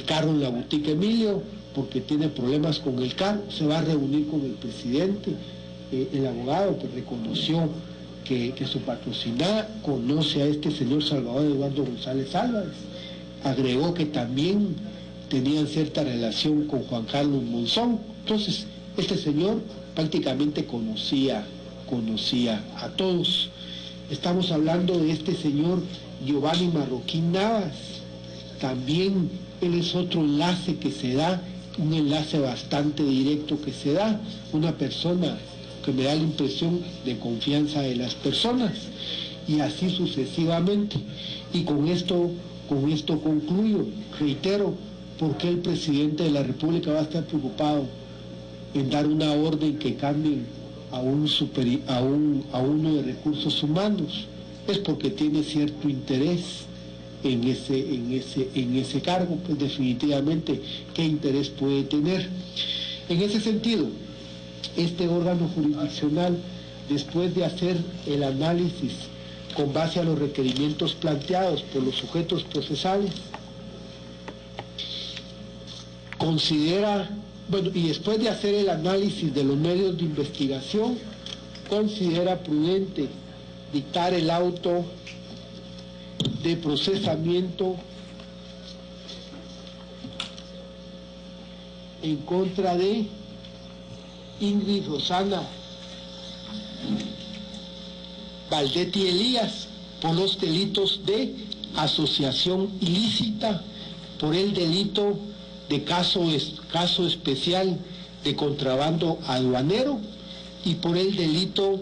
carro en la boutique Emilio porque tiene problemas con el carro, se va a reunir con el presidente, el abogado que reconoció que su patrocinada conoce a este señor Salvador Eduardo González Álvarez, agregó que también tenían cierta relación con Juan Carlos Monzón, entonces este señor prácticamente conocía a todos. Estamos hablando de este señor Giovanni Marroquín Navas. También él es otro enlace que se da, un enlace bastante directo que se da, una persona que me da la impresión de confianza de las personas, y así sucesivamente. Y con esto concluyo, reitero, ¿por qué el presidente de la República va a estar preocupado en dar una orden que cambien a uno de recursos humanos? Es porque tiene cierto interés en ese cargo, pues definitivamente, ¿qué interés puede tener? En ese sentido, este órgano jurisdiccional, después de hacer el análisis con base a los requerimientos planteados por los sujetos procesales, considera, y después de hacer el análisis de los medios de investigación, considera prudente dictar el auto de procesamiento en contra de Ingrid Rosana Valdetti Elías por los delitos de asociación ilícita, por el delito de caso especial de contrabando aduanero y por el delito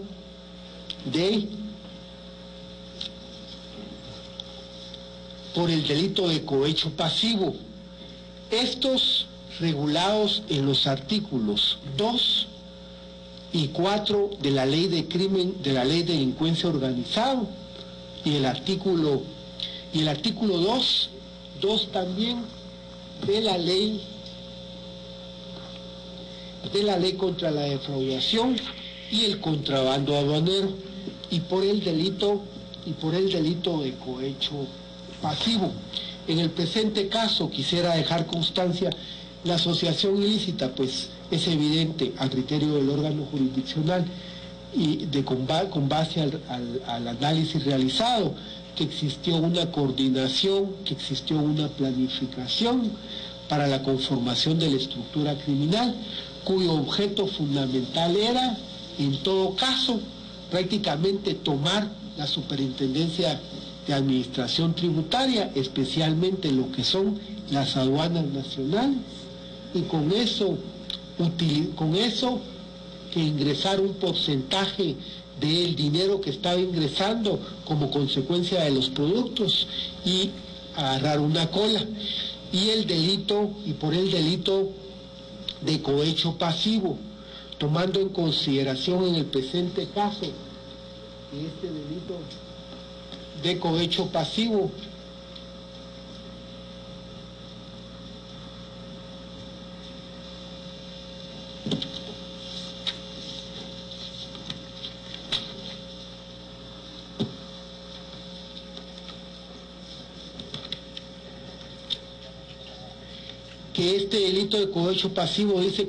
de cohecho pasivo. Estos regulados en los artículos 2 y 4 de la ley de delincuencia organizada y el artículo 2 también de la ley contra la defraudación y el contrabando aduanero y por el delito de cohecho pasivo. En el presente caso quisiera dejar constancia, la asociación ilícita pues es evidente a criterio del órgano jurisdiccional y con base al análisis realizado, que existió una coordinación, que existió una planificación para la conformación de la estructura criminal, cuyo objeto fundamental era, en todo caso, prácticamente tomar la superintendencia de administración tributaria, especialmente lo que son las aduanas nacionales, y con eso que ingresar un porcentaje del dinero que estaba ingresando como consecuencia de los productos y agarrar una cola. Y por el delito de cohecho pasivo, tomando en consideración en el presente caso que este delito de cohecho pasivo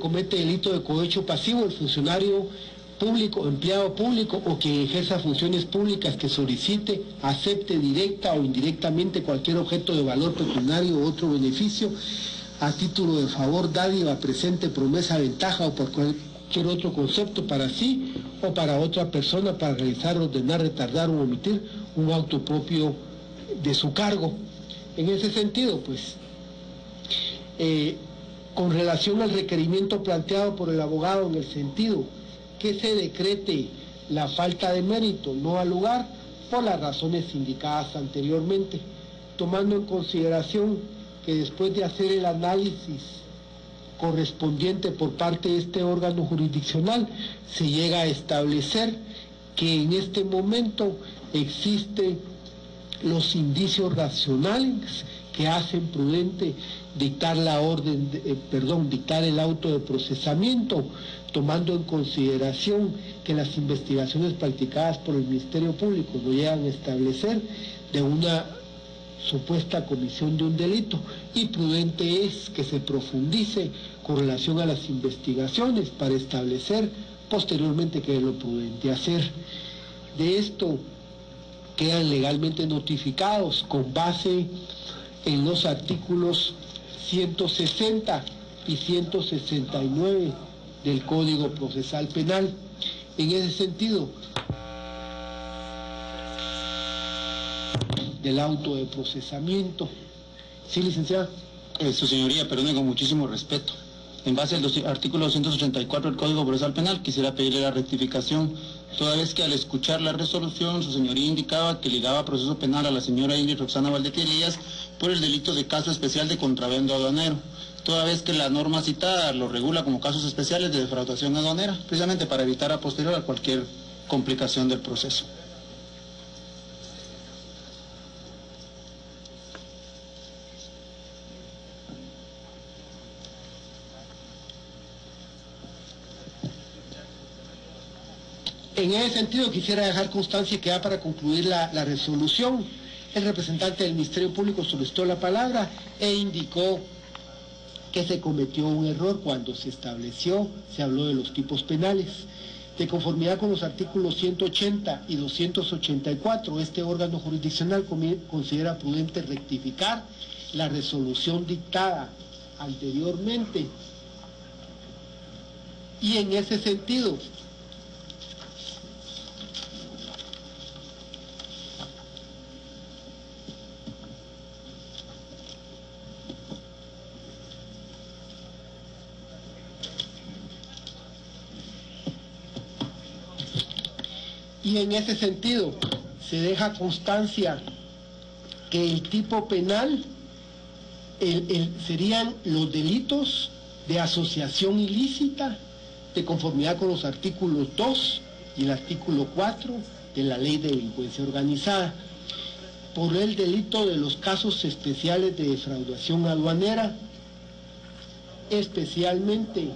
comete delito de cohecho pasivo el funcionario público, empleado público o quien ejerza funciones públicas que solicite, acepte directa o indirectamente cualquier objeto de valor pecuniario o otro beneficio a título de favor, dádiva, presente, promesa, ventaja o por cualquier otro concepto para sí o para otra persona para realizar, ordenar, retardar o omitir un auto propio de su cargo. En ese sentido, pues, con relación al requerimiento planteado por el abogado en el sentido que se decrete la falta de mérito no al lugar por las razones indicadas anteriormente, tomando en consideración que después de hacer el análisis correspondiente por parte de este órgano jurisdiccional se llega a establecer que en este momento existen los indicios racionales que hacen prudente dictar dictar el auto de procesamiento, tomando en consideración que las investigaciones practicadas por el Ministerio Público no llegan a establecer de una supuesta comisión de un delito, y prudente es que se profundice con relación a las investigaciones para establecer posteriormente qué es lo prudente hacer. De esto quedan legalmente notificados con base en los artículos 160 y 169 del Código Procesal Penal. En ese sentido, del auto de procesamiento. Sí, licenciada. Su señoría, perdone, con muchísimo respeto. En base al artículo 284 del Código Procesal Penal, quisiera pedirle la rectificación, toda vez que al escuchar la resolución, su señoría indicaba que ligaba proceso penal a la señora Ingrid Roxana Valdequerillas por el delito de caso especial de contrabando aduanero, toda vez que la norma citada lo regula como casos especiales de defraudación aduanera, precisamente para evitar a posterior a cualquier complicación del proceso. En ese sentido quisiera dejar constancia que ya para concluir la resolución, el representante del Ministerio Público solicitó la palabra e indicó que se cometió un error cuando se habló de los tipos penales. De conformidad con los artículos 180 y 284, este órgano jurisdiccional considera prudente rectificar la resolución dictada anteriormente, y en ese sentido se deja constancia que el tipo penal serían los delitos de asociación ilícita de conformidad con los artículos 2 y el artículo 4 de la Ley de Delincuencia Organizada, por el delito de los casos especiales de defraudación aduanera, especialmente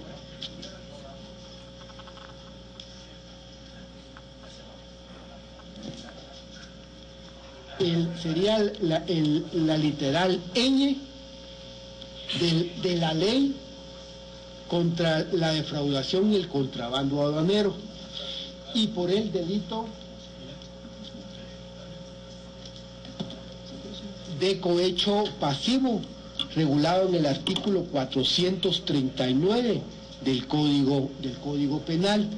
el sería la literal ñ de la ley contra la defraudación y el contrabando aduanero, y por el delito de cohecho pasivo regulado en el artículo 439 del Código Penal.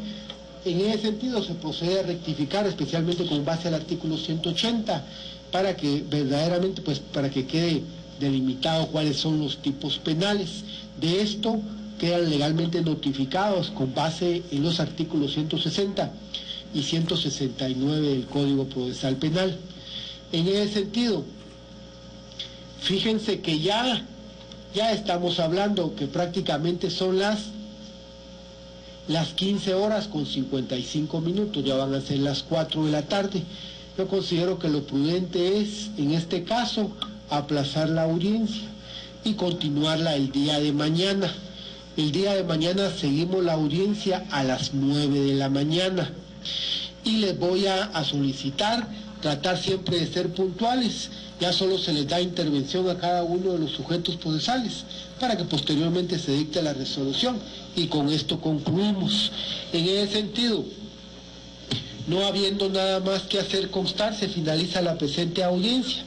En ese sentido se procede a rectificar, especialmente con base al artículo 180, para que verdaderamente, pues, para que quede delimitado cuáles son los tipos penales. De esto quedan legalmente notificados con base en los artículos 160 y 169 del Código Procesal Penal. En ese sentido, fíjense que ya estamos hablando que prácticamente son las 15 horas con 55 minutos, ya van a ser las 4 de la tarde. Yo considero que lo prudente es, en este caso, aplazar la audiencia y continuarla el día de mañana. El día de mañana seguimos la audiencia a las 9 de la mañana. Y les voy a solicitar tratar siempre de ser puntuales. Ya solo se les da intervención a cada uno de los sujetos procesales para que posteriormente se dicte la resolución, y con esto concluimos. En ese sentido, no habiendo nada más que hacer constar, se finaliza la presente audiencia.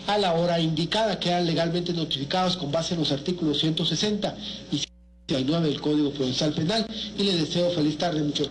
A la hora indicada quedan legalmente notificados con base en los artículos 160 y 169 del Código Procesal Penal, y les deseo feliz tarde. Mucho.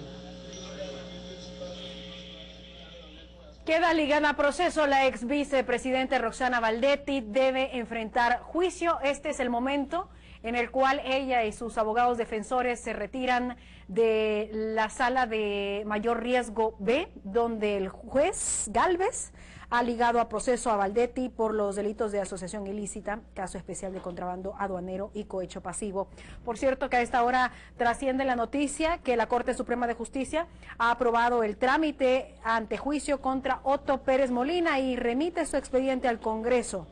Queda ligada a proceso la ex vicepresidenta Roxana Baldetti, debe enfrentar juicio. Este es el momento en el cual ella y sus abogados defensores se retiran de la sala de mayor riesgo B, donde el juez Gálvez ha ligado a proceso a Baldetti por los delitos de asociación ilícita, caso especial de contrabando aduanero y cohecho pasivo. Por cierto, que a esta hora trasciende la noticia que la Corte Suprema de Justicia ha aprobado el trámite ante juicio contra Otto Pérez Molina y remite su expediente al Congreso.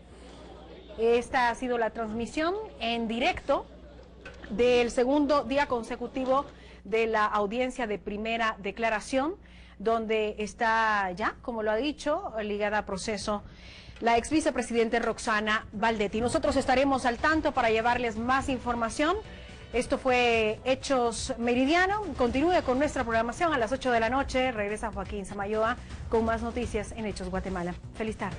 Esta ha sido la transmisión en directo del segundo día consecutivo de la audiencia de primera declaración, donde está ya, como lo ha dicho, ligada a proceso la ex vicepresidenta Roxana Baldetti. Nosotros estaremos al tanto para llevarles más información. Esto fue Hechos Meridiano. Continúe con nuestra programación a las 8 de la noche. Regresa Joaquín Samayoa con más noticias en Hechos Guatemala. Feliz tarde.